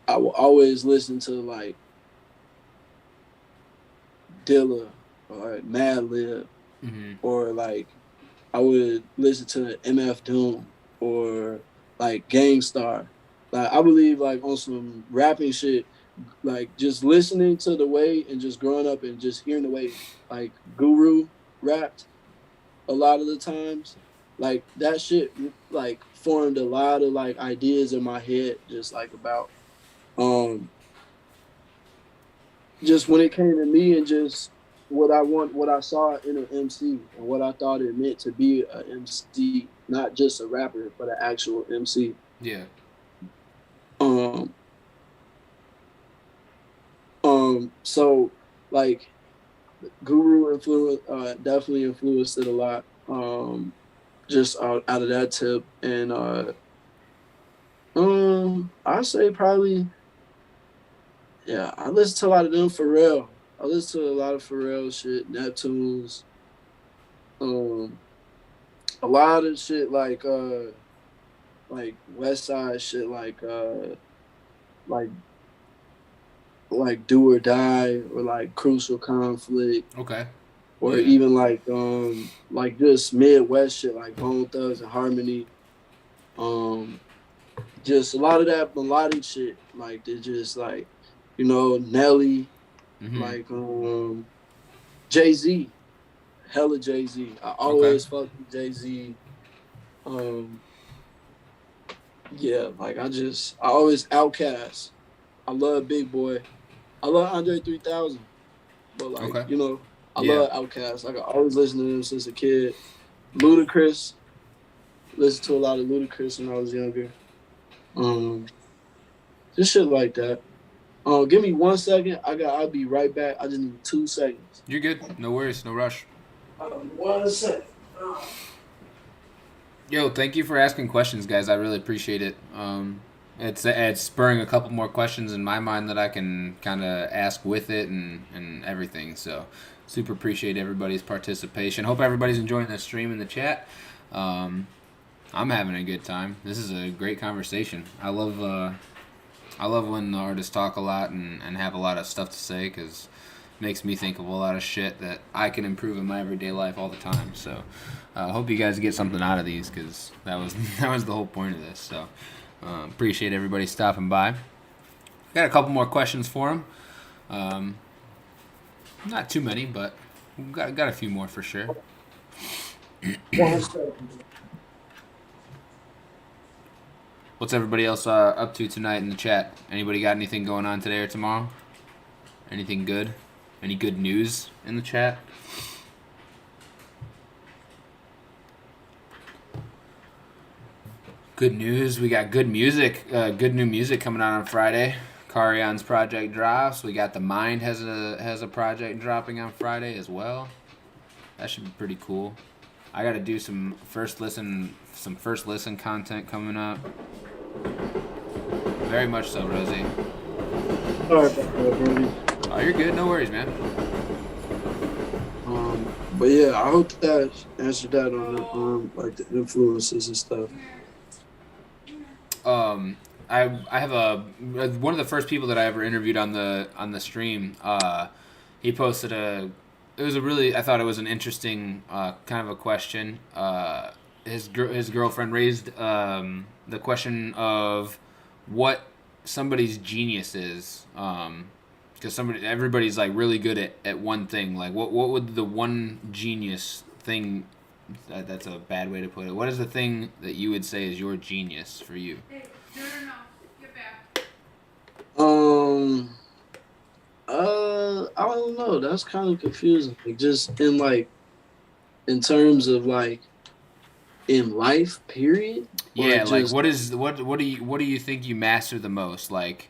I will always listen to like Dilla or like Madlib Mm-hmm. or like I would listen to MF Doom or like Gangstar. Like I believe like on some rapping shit, like just listening to the way and just growing up and just hearing the way like Guru rapped a lot of the times, like that shit like formed a lot of like ideas in my head just like about um just when it came to me and just what I saw in an MC and what I thought it meant to be an MC, not just a rapper, but an actual MC. Yeah. Um, so like Guru definitely influenced it a lot. Just out of that tip, and I say probably yeah, I listen to a lot of them for real. I listen to a lot of Pharrell shit, Neptunes, um, a lot of shit like West Side shit like like Do or Die or like Crucial Conflict Okay. or Yeah. even like just Midwest shit like Bone Thugs and Harmony. Um just a lot of that melodic shit like they just like Nelly Mm-hmm. like Jay-Z, hella Jay-Z. I Okay. always fuck with Jay-Z. Um yeah, like I always Outcast. I love Big Boy. I love Andre 3000, but like, Okay. I Yeah. love Outkast. Like I always listened to them since a kid. Ludacris, listened to a lot of Ludacris when I was younger. Um, just shit like that. Give me 1 second. I'll be right back. I just need 2 seconds. You're good. No worries. No rush. 1 second. Yo, thank you for asking questions, guys. I really appreciate it. It's spurring a couple more questions in my mind that I can kind of ask with it and everything. So, super appreciate everybody's participation. Hope everybody's enjoying the stream in the chat. Um, I'm having a good time. This is a great conversation. I love when the artists talk a lot and have a lot of stuff to say because it makes me think of a lot of shit that I can improve in my everyday life all the time. So I hope you guys get something out of these because that was that was the whole point of this. So appreciate everybody stopping by. Got a couple more questions for them. Um, not too many, but got a few more for sure. 1 second. What's everybody else up to tonight in the chat? Anybody got anything going on today or tomorrow? Anything good? Any good news in the chat? Good news. We got good music. Good new music coming out on Friday. Kahrion's project drops. We got The Mind has a project dropping on Friday as well. That should be pretty cool. I got to do some first listen content coming up. Very much so, Rosie. Sorry about that, Brody. Oh, you're good. No worries, man. But yeah, I hope that answered that on like the influences and stuff. I have one of the first people that I ever interviewed on the stream. He posted it was a really, I thought it was an interesting kind of a question. his girlfriend raised the question of what somebody's genius is. Because everybody's like really good at one thing. Like what would the one genius thing? That's a bad way to put it. What is the thing that you would say is your genius for you? Hey, no, get back. I don't know. That's kind of confusing. Like, just in terms of like in life, period, or Yeah, like just what do you think you master the most? Like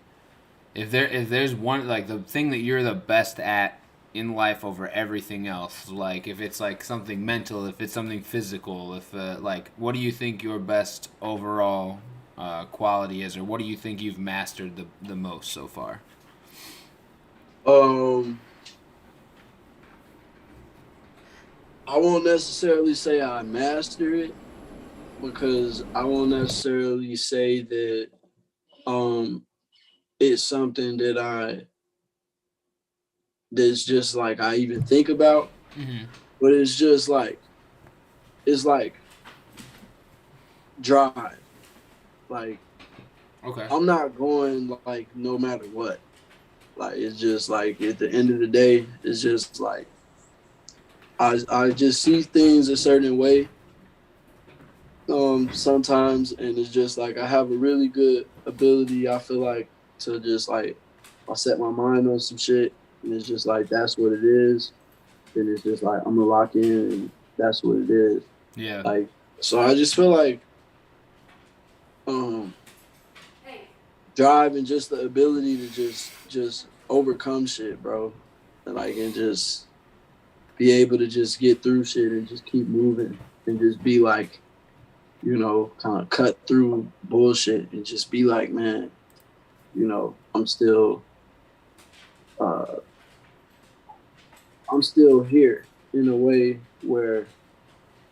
if there's one like the thing that you're the best at in life over everything else, like if it's like something mental, if it's something physical, if like what do you think your best overall quality is, or what do you think you've mastered the most so far? um. I won't necessarily say I master it because I won't necessarily say that um it's something that's just like I even think about, Mm-hmm. but it's just like it's like drive. Like Okay. I'm not going like no matter what. Like it's just like at the end of the day, it's just like I just see things a certain way sometimes, and it's just like I have a really good ability, I feel like, to just like I set my mind on some shit and it's just like that's what it is, then it's just like I'm gonna lock in and that's what it is. Yeah. Like so I just feel like um Hey. drive and just the ability to just overcome shit, bro. And just be able to just get through shit and just keep moving and just be like, kind of cut through bullshit and just be like, man, uh I'm still here in a way where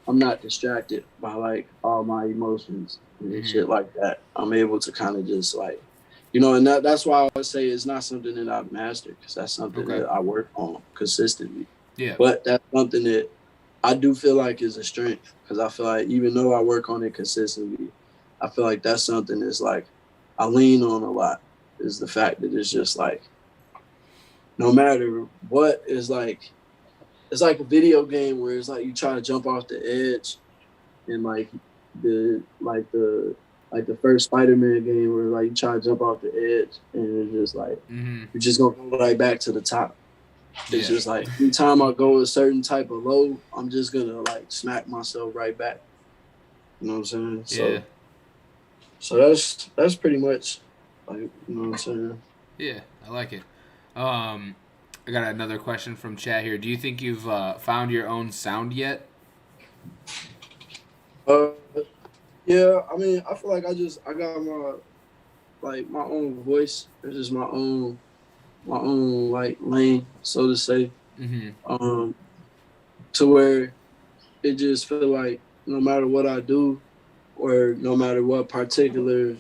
I'm not distracted by like all my emotions and Mm-hmm. shit like that. I'm able to kind of just like, and that's why I would say it's not something that I've mastered because that's something Okay. that I work on consistently. Yeah. But that's something that I do feel like is a strength because I feel like even though I work on it consistently, I feel like that's something that's like I lean on a lot is the fact that it's just like no matter what is like it's like a video game where it's like you try to jump off the edge and the first Spider-Man game where like you try to jump off the edge and it's just like Mm-hmm. you're just gonna go right back to the top. It's Yeah. just like anytime I go a certain type of low, I'm just gonna like smack myself right back. You know what I'm saying? Yeah. So that's pretty much like what I'm saying. Yeah. I like it. Um, I got another question from chat here. Do you think you've found your own sound yet? Uh, yeah. I mean, I feel like I got my own voice. It's just my own like lane, so to say. Mm-hmm. Um, to where it just feel like no matter what I do or no matter what particular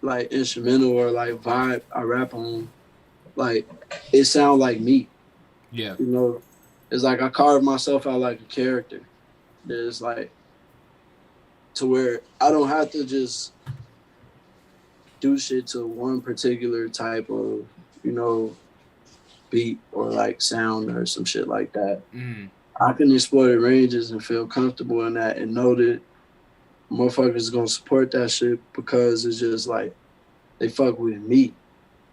like instrumental or like vibe I rap on, like it sound like me. Yeah. You know, it's like I carve myself out like a character. There's like to where I don't have to just do shit to one particular type of you know beat or like sound or some shit like that. Mm-hmm. I can explore the ranges and feel comfortable in that and know that motherfuckers is gonna support that shit because it's just like they fuck with me.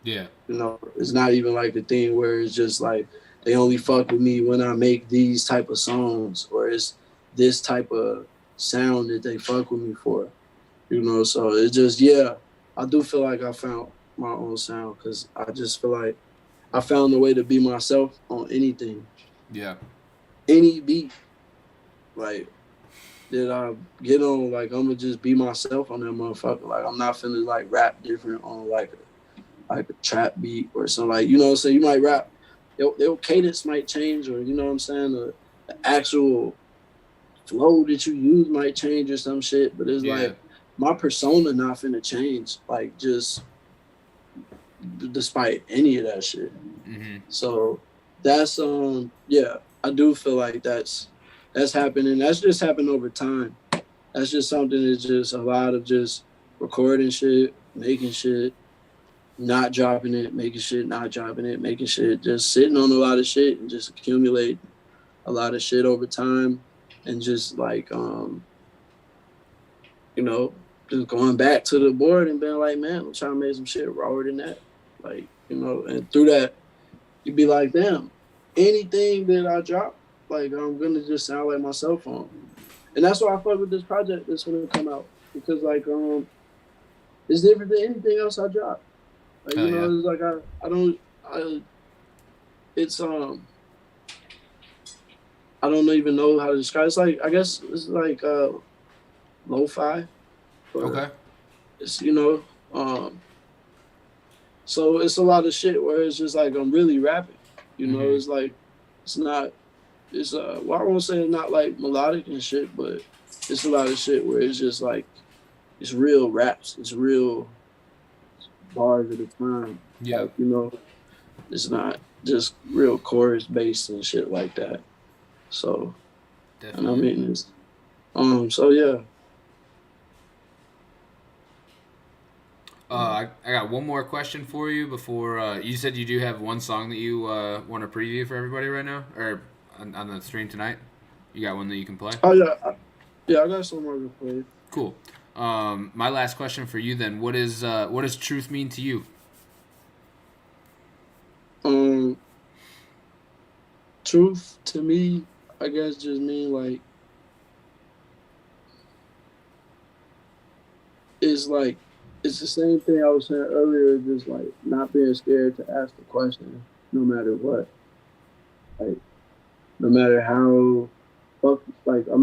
Yeah. It's not even like a thing where it's just like they only fuck with me when I make these type of songs or it's this type of sound that they fuck with me for. So it's just I do feel like I found my own sound because I just feel like I found a way to be myself on anything, Yeah. any beat. Like that I get on, like I'm gonna just be myself on that motherfucker. Like I'm not finna like rap different on like a trap beat or something. Like so you might rap, your cadence might change, or you know what I'm saying, the actual flow that you use might change or some shit. But it's Yeah. like my persona not finna change, like just despite any of that shit. Mm-hmm. So that's I do feel like that's happening. That's just happened over time. that's just something that's just a lot of just recording shit, making shit, not dropping it, making shit, not dropping it, making shit, just sitting on a lot of shit and just accumulate a lot of shit over time and just like you know, just going back to the board and being like, man, I'm trying to make some shit rawer than that. Like, you know, and through that, you'd be like, damn, anything that I drop, like, I'm going to just sound like myself on. And that's why I fuck with this project that's going to come out. Because, like, it's different than anything else I drop. Like, you know, it's like, I don't even know how to describe it. It's like, I guess it's like lo-fi. Okay. It's, you know, so it's a lot of shit where it's just like I'm really rapping. You know, it's like it's not well, I won't say it's not like melodic and shit, but it's a lot of shit where it's just like it's real raps, it's real bars at a time. Yeah. Like, you know, it's not just real chorus based and shit like that. So definitely. And I mean it's so yeah. I got one more question for you before you said you do have one song that you want to preview for everybody right now, or on the stream tonight. You got one that you can play? Oh yeah, I got some more to play. Cool. My last question for you then: what does truth mean to you? Truth to me, I guess, just mean like it's the same thing I was saying earlier, just like not being scared to ask the question no matter what. Like no matter how I'm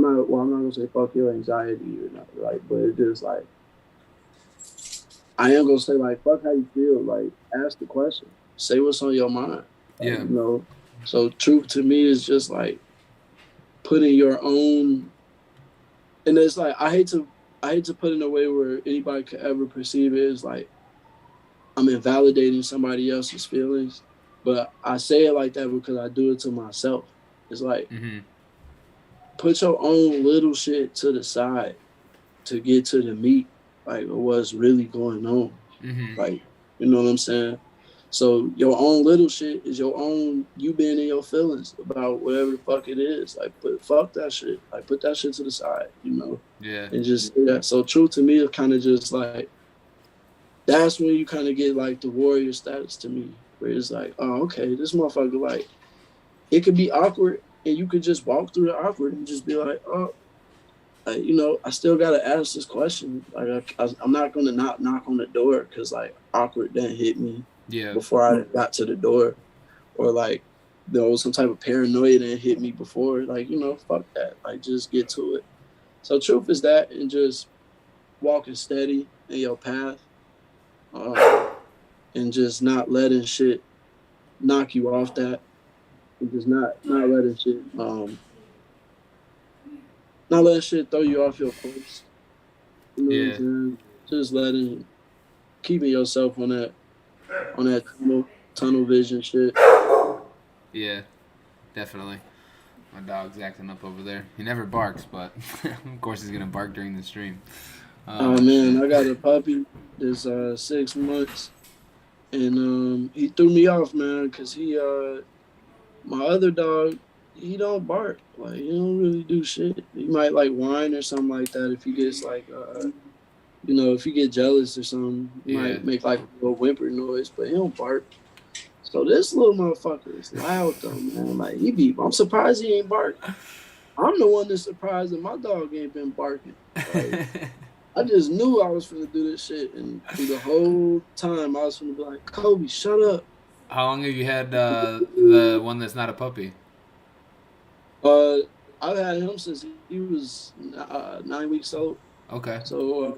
not gonna say fuck your anxiety or not, like, but it's just like I am gonna say like fuck how you feel, like ask the question. Say what's on your mind. Yeah. You know. So truth to me is just like putting your own, and it's like I hate to put it in a way where anybody could ever perceive it as like I'm invalidating somebody else's feelings, but I say it like that because I do it to myself. It's like put your own little shit to the side to get to the meat, like what's really going on. Like, you know what I'm saying? So your own little shit is your own, you being in your feelings about whatever the fuck it is. Like, fuck that shit. Like, put that shit to the side, you know? Yeah. And just say that. So truth to me is kind of just like, that's when you kind of get like the warrior status to me, where it's like, oh, okay, this motherfucker, like, it could be awkward and you could just walk through the awkward and just be like, oh, you know, I still got to ask this question. Like, I'm not going to not knock on the door because, like, awkward didn't hit me before I got to the door. Or, like, there was some type of paranoia didn't hit me before. Like, you know, fuck that. Like, just get to it. So, truth is that, and just walking steady in your path and just not letting shit knock you off that. And just not letting shit not letting shit throw you off your course. You know what I'm saying? Just keeping yourself on that tunnel vision shit. Yeah, definitely. My dog's acting up over there. He never barks, but of course he's gonna bark during the stream. Oh man, I got a puppy that's 6 months, and he threw me off, man, because my other dog, he don't bark. Like, he don't really do shit. He might like whine or something like that if he gets like you know, if you get jealous or something, he might make like a little whimper noise, but he don't bark. So this little motherfucker is loud though, man. Like, I'm surprised he ain't bark. I'm the one that's surprised that my dog ain't been barking. Like, I just knew I was finna do this shit, and through the whole time I was finna be like, Kobe, shut up. How long have you had the one that's not a puppy? I've had him since he was 9 weeks old. Okay. So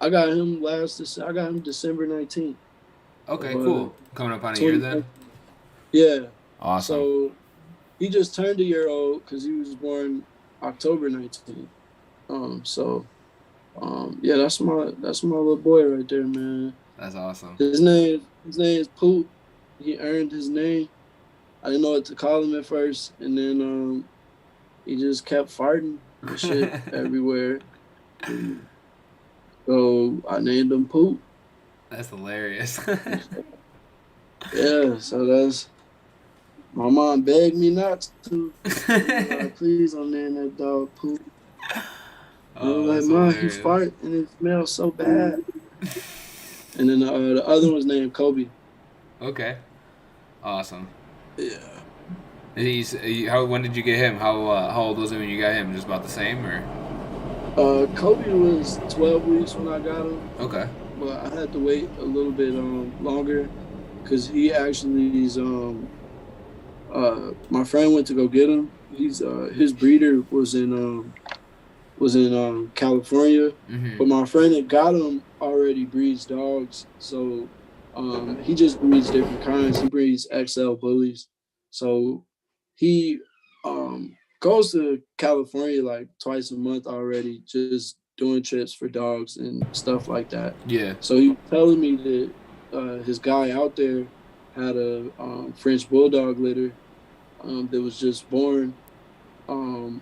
I got him December 19th. Okay, cool. Coming up on a year then? Yeah. Awesome. So he just turned a year old because he was born October 19th. Yeah, that's my little boy right there, man. That's awesome. His name is Poop. He earned his name. I didn't know what to call him at first, and then he just kept farting and shit everywhere. So I named him Poop. That's hilarious. Yeah, so that's my mom begged me not to. She was like, please don't name that dog Poop. I was Oh, like, that's Mom, he hilarious. fart and it smells so bad. And then the other one's named Kobe. Okay. Awesome. Yeah. When did you get him? How old was he when you got him? Just about the same, or? Kobe was 12 weeks when I got him, Okay. but I had to wait a little bit longer because he actually is my friend went to go get him. He's his breeder was in California, Mm-hmm. but my friend that got him already breeds dogs, so he just breeds different kinds. He breeds XL bullies, so he goes to California like twice a month already, just doing trips for dogs and stuff like that. Yeah. So he was telling me that his guy out there had a French bulldog litter that was just born. Um,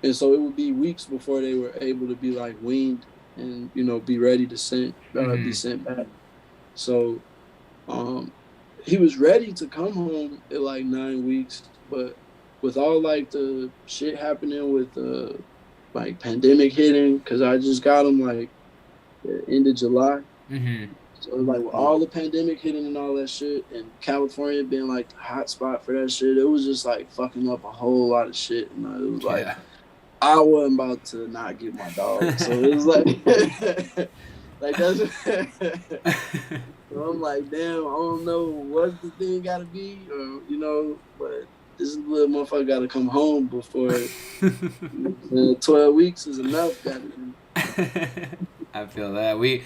and so it would be weeks before they were able to be like weaned and be ready to be Mm-hmm. sent back. So um, he was ready to come home at like 9 weeks, but with all like the shit happening with like pandemic hitting, because I just got him like the end of July. Mm-hmm. So like with all the pandemic hitting and all that shit, and California being like the hot spot for that shit, it was just like fucking up a whole lot of shit. And it was like Yeah. I wasn't about to not get my dog. So it was like like that's so I'm like, damn, I don't know what the thing gotta be, or but this little motherfucker gotta come home before 12 weeks is enough, goddamn. I feel that we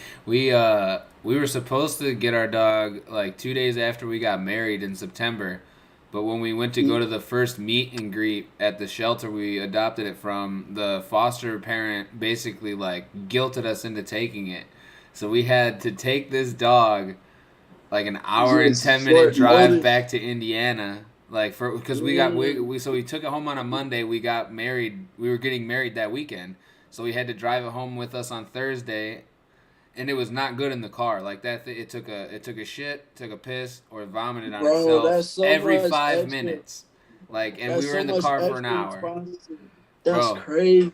were supposed to get our dog like 2 days after we got married in September, but when we went to go to the first meet and greet at the shelter we adopted it from, the foster parent basically like guilted us into taking it. So we had to take this dog like an hour and Just 10 minute short drive notice. back to Indiana. Like for because so we took it home on a Monday. We got married. We were getting married that weekend, so we had to drive it home with us on Thursday, and it was not good in the car. Like it took a shit, took a piss, or vomited on Bro, itself that's so every much 5 minutes. Like, and we that's were so in the much car for an extra hour, responsibility. That's bro. crazy.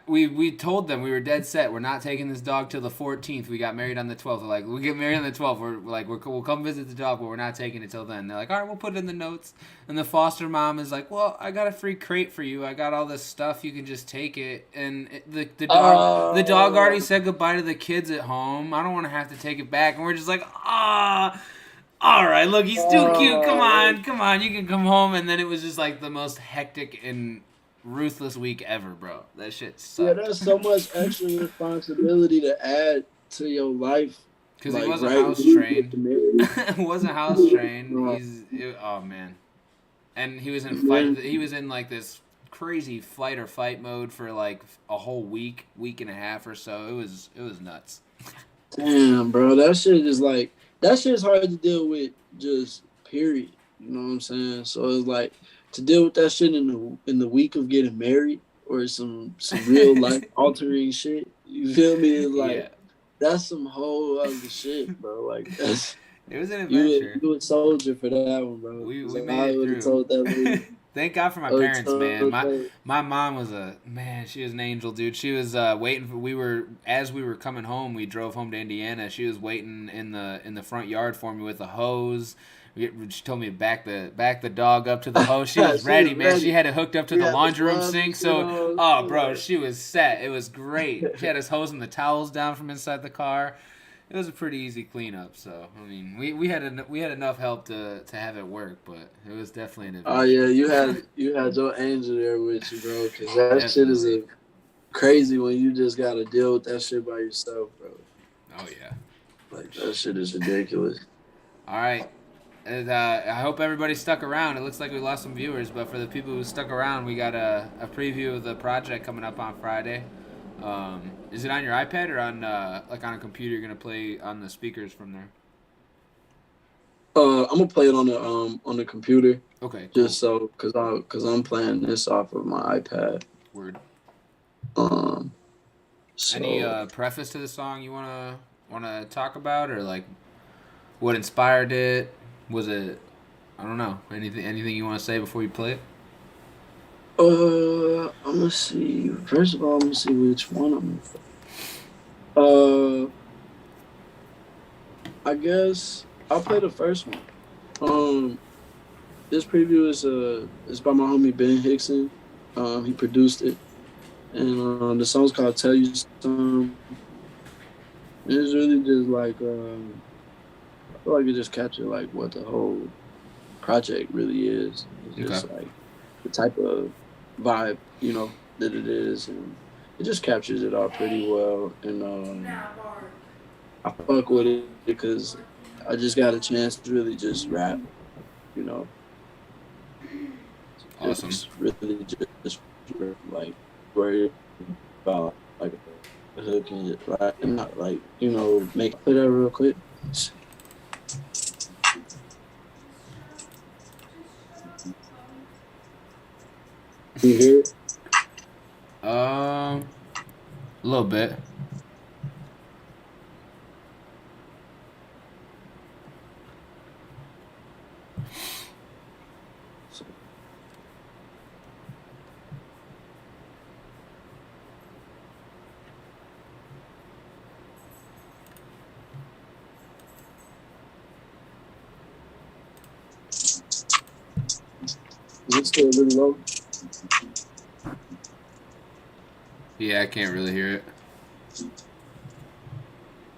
We told them we were dead set. We're not taking this dog till the 14th. We got married on the 12th. We're like, we get married on the 12th. We'll come visit the dog, but we're not taking it till then. They're like, all right, we'll put it in the notes. And the foster mom is like, well, I got a free crate for you. I got all this stuff. You can just take it. And the dog already Uh, said goodbye to the kids at home. I don't want to have to take it back. And we're just like, ah. All right, look, he's too cute. uh, Come on, you can come home. And then it was just like the most hectic and ruthless week ever, bro. That shit yeah, sucked. that's so much extra responsibility to add to your life, Because he like wasn't right when house you get trained. married. Wasn't house trained. Uh, Oh man, and he was in fight. man, He was in like this crazy flight or fight mode for like a whole week and a half or so. It was nuts. damn, bro, that shit is like that shit's hard to deal with. Just period. You know what I'm saying? So it's like to deal with that shit in the week of getting married or some real life altering shit. You feel me? It's like Yeah, that's some whole other shit, bro. Like that's it was an you adventure. you a soldier for that one, bro. We Because made I it would have through. told that lady. Thank God for my I would have parents, man. told My that. my mom was a man. She was an angel, dude. She was waiting for. As we were coming home. We drove home to Indiana. She was waiting in the front yard for me with a hose. She told me to back the dog up to the hose. She was She was ready, man. She ready. had it hooked up to We the had the laundry room gloves and sink. shit So, on. oh, She bro, like, she was set. It was great. She had us hosing the towels down from inside the car. It was a pretty easy cleanup. So, I mean, we had enough help to have it work, but it was definitely an oh adventure. yeah, you had your angel there with you, bro. Because that shit is Definitely. crazy when you just gotta deal with that shit by yourself, bro. Oh yeah. Like that shit is ridiculous. All right. And, I hope everybody stuck around. It looks like we lost some viewers, but for the people who stuck around, we got a preview of the project coming up on Friday. Is it on your iPad or on like on a computer? You're gonna play on the speakers from there. I'm gonna play it on the computer Okay, cool. just so because I'm playing this off of my iPad. Word. Um, Any So preface to the song you wanna talk about, or like what inspired it? Was it, I don't know, anything you want to say before you play it? I'm gonna see. First of all, I'm gonna see which one I'm gonna. I guess I'll play the first one. Um, this preview is by my homie Ben Hickson. He produced it, and the song's called "Tell You Some." It's really just like I feel like it just captured like what the whole project really is. It's Okay. just like the type of vibe, that it is, and it just captures it all pretty well. And I fuck with it because I just got a chance to really just rap, you know, Awesome. just really just like worry about like a hook and like and not like make play that real quick. You hear it? A little bit. So, is it still really low? Yeah, I can't really hear it.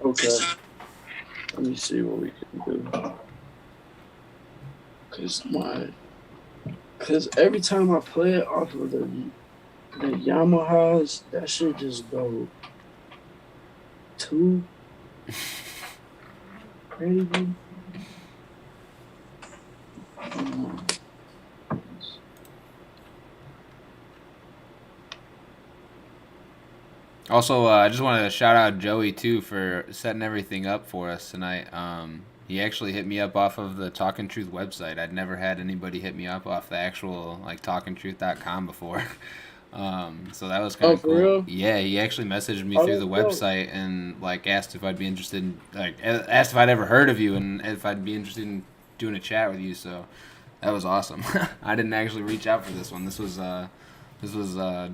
Okay, let me see what we can do. Cause every time I play it off of the Yamahas, that shit just go too crazy. Also, I just wanted to shout out Joey too for setting everything up for us tonight. He actually hit me up off of the Talkin Truth website. I'd never had anybody hit me up off the actual like talkintruth.com before. So that was kind Oh, of for cool. real? Yeah, he actually messaged me Oh, through the that's dope. website and like asked if I'd be interested in, like asked if I'd ever heard of you and if I'd be interested in doing a chat with you. So that was awesome. I didn't actually reach out for this one. This was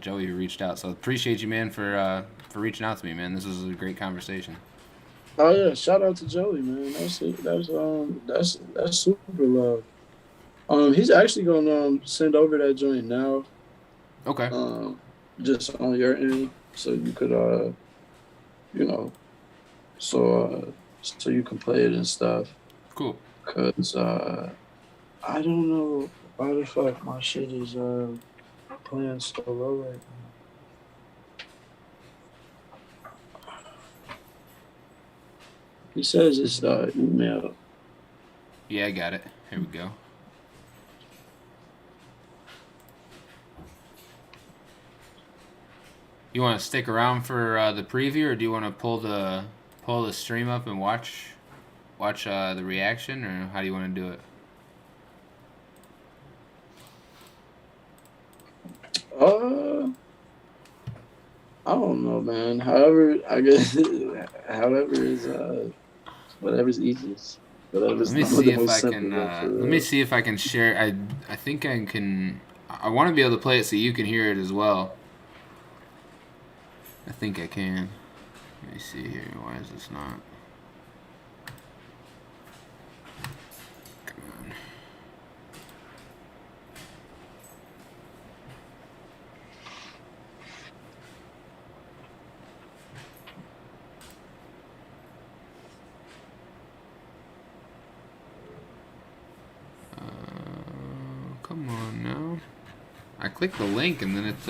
Joey who reached out. So appreciate you, man, for reaching out to me, man. This was a great conversation. Oh yeah, shout out to Joey, man. That's it. That's super love. He's actually gonna send over that joint now. Okay, Um, just on your end, so you could you know, so you can play it and stuff. cool. Cause I don't know why the fuck my shit is playing so low right now. He says it's email. Yeah, I got it. Here we go. You want to stick around for the preview, or do you want to pull the stream up and watch the reaction, or how do you want to do it? Uh, I don't know, man. However, I guess however is whatever's easiest. Let Whatever's me see the if most I can. simple for Let me real. see if I can share. I think I can. I want to be able to play it so you can hear it as well. I think I can. Let me see here. Why is this not? Come on. Come on now. I clicked the link and then it's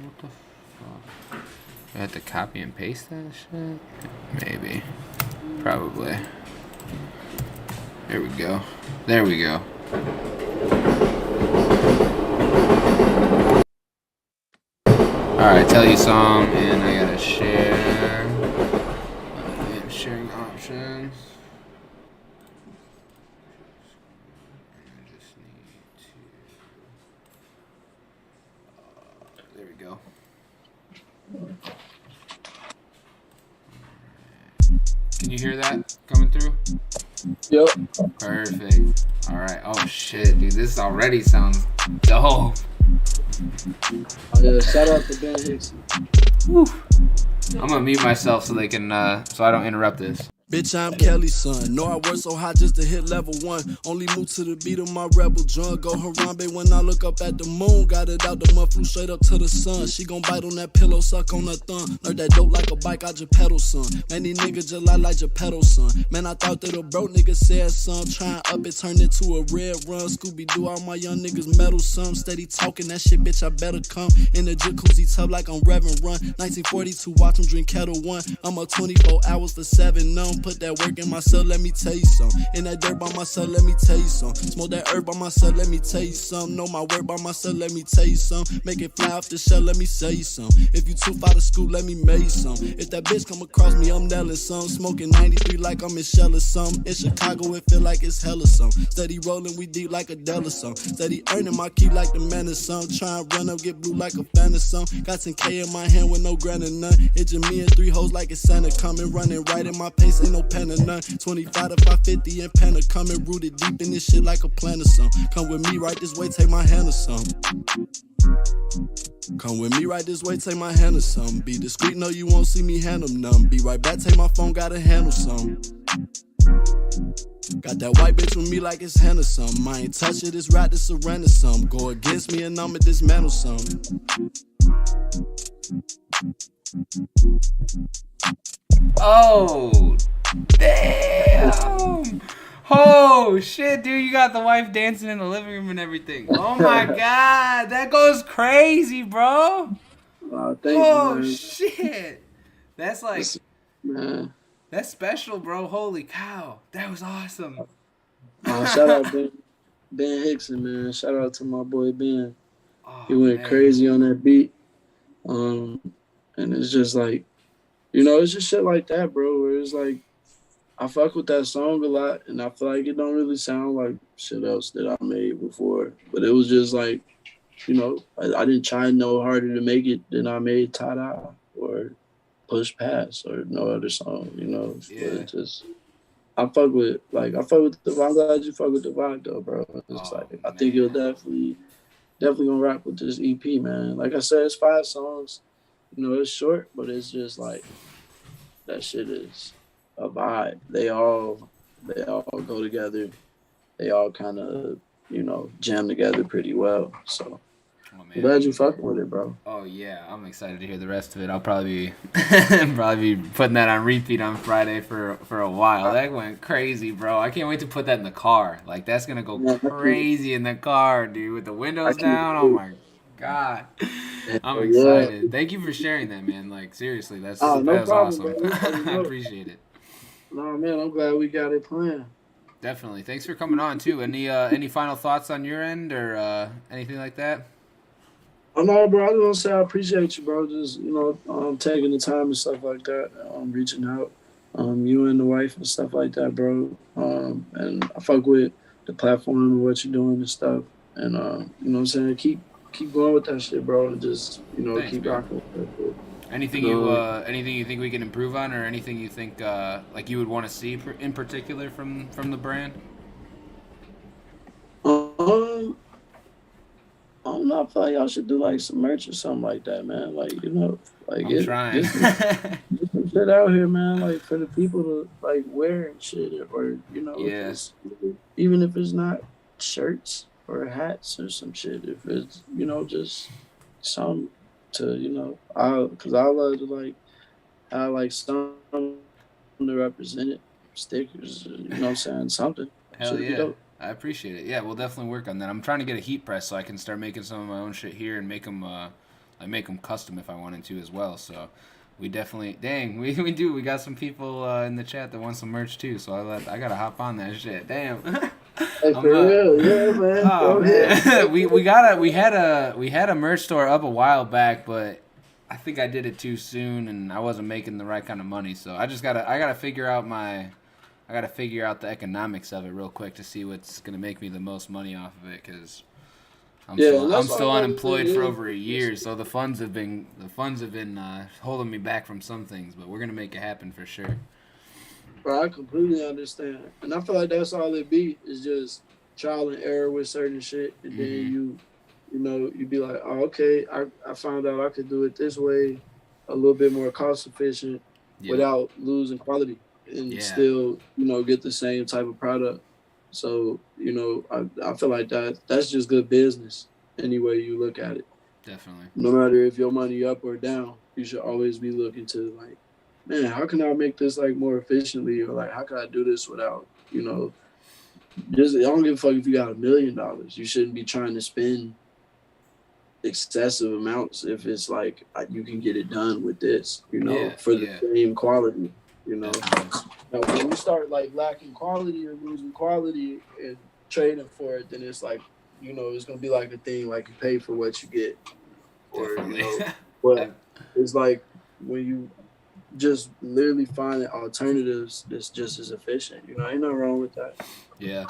what the fuck? I had to copy and paste that shit? Maybe. Probably. There we go. There we go. Alright, tell you some, and I gotta share. Sharing options. I just need to. There we go. Can you hear that coming through? Yep. Perfect. All right. Oh shit, dude, this already sounds dope. Oh, yeah, shout out to Ben Hickson. Whew. I'm gonna mute myself so they can, so I don't interrupt this. Bitch, I'm Kelly's son. Know I work so high just to hit level 1. Only move to the beat of my rebel drum. Go Harambe when I look up at the moon. Got it out the mud, flew straight up to the sun. She gon' bite on that pillow, suck on her thumb. Learned that dope like a bike, I just pedal, son. Man, these niggas just lie like your pedal, son. Man, I thought that a broke nigga said some. Tryin' up, it turned into a red run. Scooby-Doo, all my young niggas metal, some. Steady talking that shit, bitch, I better come. In the jacuzzi tub like I'm Reverend Run. 1942, watch him drink Kettle One. I'm up 24 hours for 7 numb. Put that work in myself, let me tell you some. In that dirt by myself, let me tell you some. Smoke that herb by myself, let me tell you some. Know my work by myself, let me tell you some. Make it fly off the shell, let me say you some. If you too far to school, let me make you some. If that bitch come across me, I'm nailing some. Smoking 93 like I'm in Shell or some. In Chicago, it feel like it's hella some. Steady rolling, we deep like a Della some. Steady earning my key like the man of some. Tryin' run up, get blue like a fan of some. Got 10K in my hand with no grand or none. It's just me and 3 hoes like it's Santa coming. Running right in my pace, ain't no pen or none. 25 to 550 and Panda coming. Rooted deep in this shit like a plant or some. Come with me right this way, take my hand or some. Come with me right this way, take my hand or some. Be discreet, no you won't see me handle none. Be right back, take my phone, gotta handle some. Got that white bitch with me like it's Hannah some. I ain't touch it, it's right to surrender some. Go against me and I'ma dismantle some. Oh, damn. Oh, shit, dude. You got the wife dancing in the living room and everything. Oh, my God. That goes crazy, bro. Thank Oh, you, man. shit. That's like, Man. that's special, bro. Holy cow. That was awesome. Shout out Ben Hickson, man. Shout out to my boy Ben. Oh, He went man. crazy on that beat. And it's just like, you know, it's just shit like that, bro, where it's like, I fuck with that song a lot, and I feel like it don't really sound like shit else that I made before. But it was just like, you know, I didn't try no harder to make it than I made Ta-Da or Push Pass or no other song, you know. Yeah. But it just, I fuck with the vibe. I'm glad you fuck with the vibe, though, bro. It's Oh, like, I think you'll definitely gonna rock with this EP, man. Like I said, it's 5 songs. You know, it's short, but it's just like, that shit is a vibe. They all go together. They all kind of, you know, jam together pretty well. So Oh, man. I'm glad you fucking with it, bro. Oh yeah, I'm excited to hear the rest of it. I'll probably be putting that on repeat on Friday for a while. That went crazy, bro. I can't wait to put that in the car. Like that's gonna go crazy in the car, dude, with the windows down. Oh my god, I'm excited. Thank you for sharing that, man. Like seriously, that no was problem, awesome. bro. I appreciate it. No, man, I'm glad we got it planned. Definitely. Thanks for coming on too. Any final thoughts on your end or anything like that? Oh no, bro. I just want to say I appreciate you, bro. Just taking the time and stuff like that. Reaching out, you and the wife and stuff like that, bro. And I fuck with the platform and what you're doing and stuff. And you know what I'm saying. Keep going with that shit, bro. And just Thanks, keep man. rocking with that shit. Anything anything you think we can improve on, or anything you think like you would want to see in particular from the brand? I don't know. I feel like y'all should do like some merch or something like that, man. Like like I'm trying. Get some shit out here, man. Like for the people to like wear and shit, or Yeah. even if it's not shirts or hats or some shit. If it's just some to because I love to like have like some to represent it, stickers, you know what I'm saying, something. Hell Should be yeah. dope. I appreciate it. Yeah, we'll definitely work on that. I'm trying to get a heat press so I can start making some of my own shit here and make them custom if I wanted to as well. So we definitely, we do. We got some people in the chat that want some merch too. So I gotta hop on that shit. Damn. Hey, for real, yeah, man. Oh man, we had a merch store up a while back, but I think I did it too soon and I wasn't making the right kind of money. So I gotta figure out the economics of it real quick to see what's gonna make me the most money off of it. Cause I'm still all I unemployed for really over a year, so the funds have been holding me back from some things, but we're gonna make it happen for sure. Bro, I completely understand, and I feel like that's all it be is just trial and error with certain shit, and then Hmm. you be like, oh, okay, I found out I could do it this way, a little bit more cost efficient, Yep. without losing quality, and Yeah. still get the same type of product. So I feel like that's just good business any way you look at it. Definitely. No matter if your money up or down, you should always be looking to like, man, how can I make this like more efficiently, or like how can I do this without, just I don't give a fuck if you got $1 million. You shouldn't be trying to spend excessive amounts if it's like you can get it done with this, Yeah. for the Yeah. same quality, Definitely. Now, when you start like lacking quality or losing quality and trading for it, then it's like, it's gonna be like a thing like you pay for what you get, or Definitely. but it's like when you just literally finding alternatives that's just as efficient. Ain't nothing wrong with that. Yeah.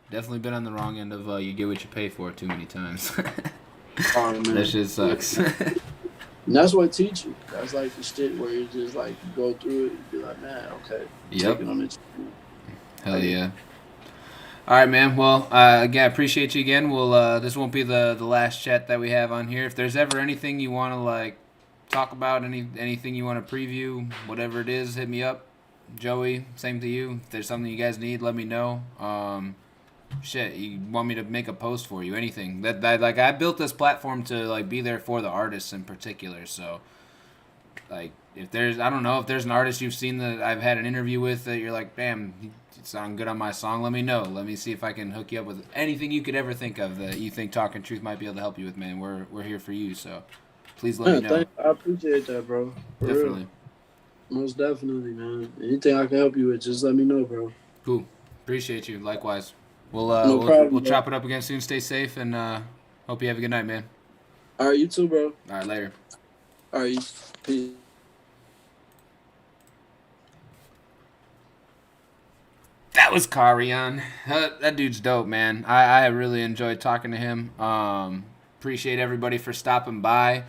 Definitely been on the wrong end of you get what you pay for too many times. Oh That man, shit sucks. and that's what teach you. That's like the shit where you just like you go through it and be like, man, okay, Yep. take it on the chin. Hell yeah. All right, man. Well, again, appreciate you again. We'll this won't be the last chat that we have on here. If there's ever anything you want to like talk about, anything you want to preview, whatever it is, hit me up. Joey, same to you. If there's something you guys need, let me know. Shit, you want me to make a post for you? Anything that like I built this platform to like be there for the artists in particular. So like if there's I don't know if there's an artist you've seen that I've had an interview with that you're like, damn, you sound good on my song, let me know. Let me see if I can hook you up with anything you could ever think of that you think Talkin' Truth might be able to help you with, man. We're here for you, so please let me know. I appreciate that, bro. For Definitely. real. Most definitely, man. Anything I can help you with, just let me know, bro. Cool. Appreciate you. Likewise. We'll No problem, we'll bro. chop it up again soon. Stay safe and hope you have a good night, man. All right, you too, bro. All right, later. All right, peace. That was Kahrion. That dude's dope, man. I really enjoyed talking to him. Appreciate everybody for stopping by.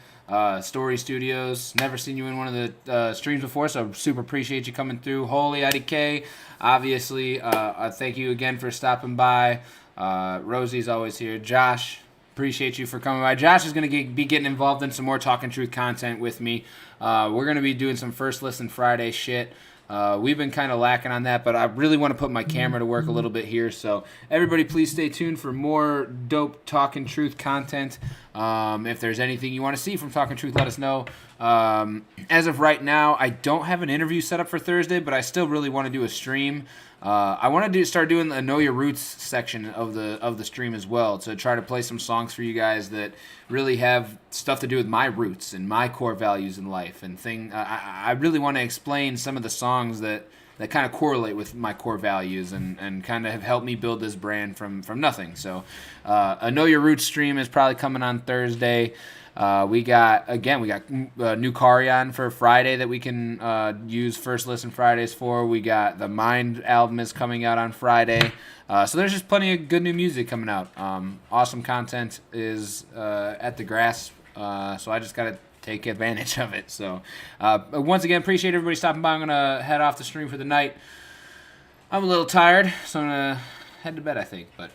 Story Studios. Never seen you in one of the streams before, so super appreciate you coming through. Holy IDK. Obviously, thank you again for stopping by. Rosie's always here. Josh, appreciate you for coming by. Josh is going to be getting involved in some more Talkin' Truth content with me. We're going to be doing some First Listen Friday shit. We've been kind of lacking on that, but I really want to put my camera to work a little bit here. So everybody, please stay tuned for more dope Talkin' Truth content. If there's anything you want to see from Talkin' Truth, let us know. As of right now, I don't have an interview set up for Thursday, but I still really want to do a stream. I want to start doing the Know Your Roots section of the stream as well, to try to play some songs for you guys that really have stuff to do with my roots and my core values in life and I really want to explain some of the songs that kind of correlate with my core values and kind of have helped me build this brand from nothing. So a Know Your Roots stream is probably coming on Thursday. We got new Kahrion for Friday that we can use First Listen Fridays for. We got the Mind album is coming out on Friday. So there's just plenty of good new music coming out. Awesome content is at the grasp. So I just got to take advantage of it. So once again, appreciate everybody stopping by. I'm going to head off the stream for the night. I'm a little tired, so I'm going to head to bed, I think. But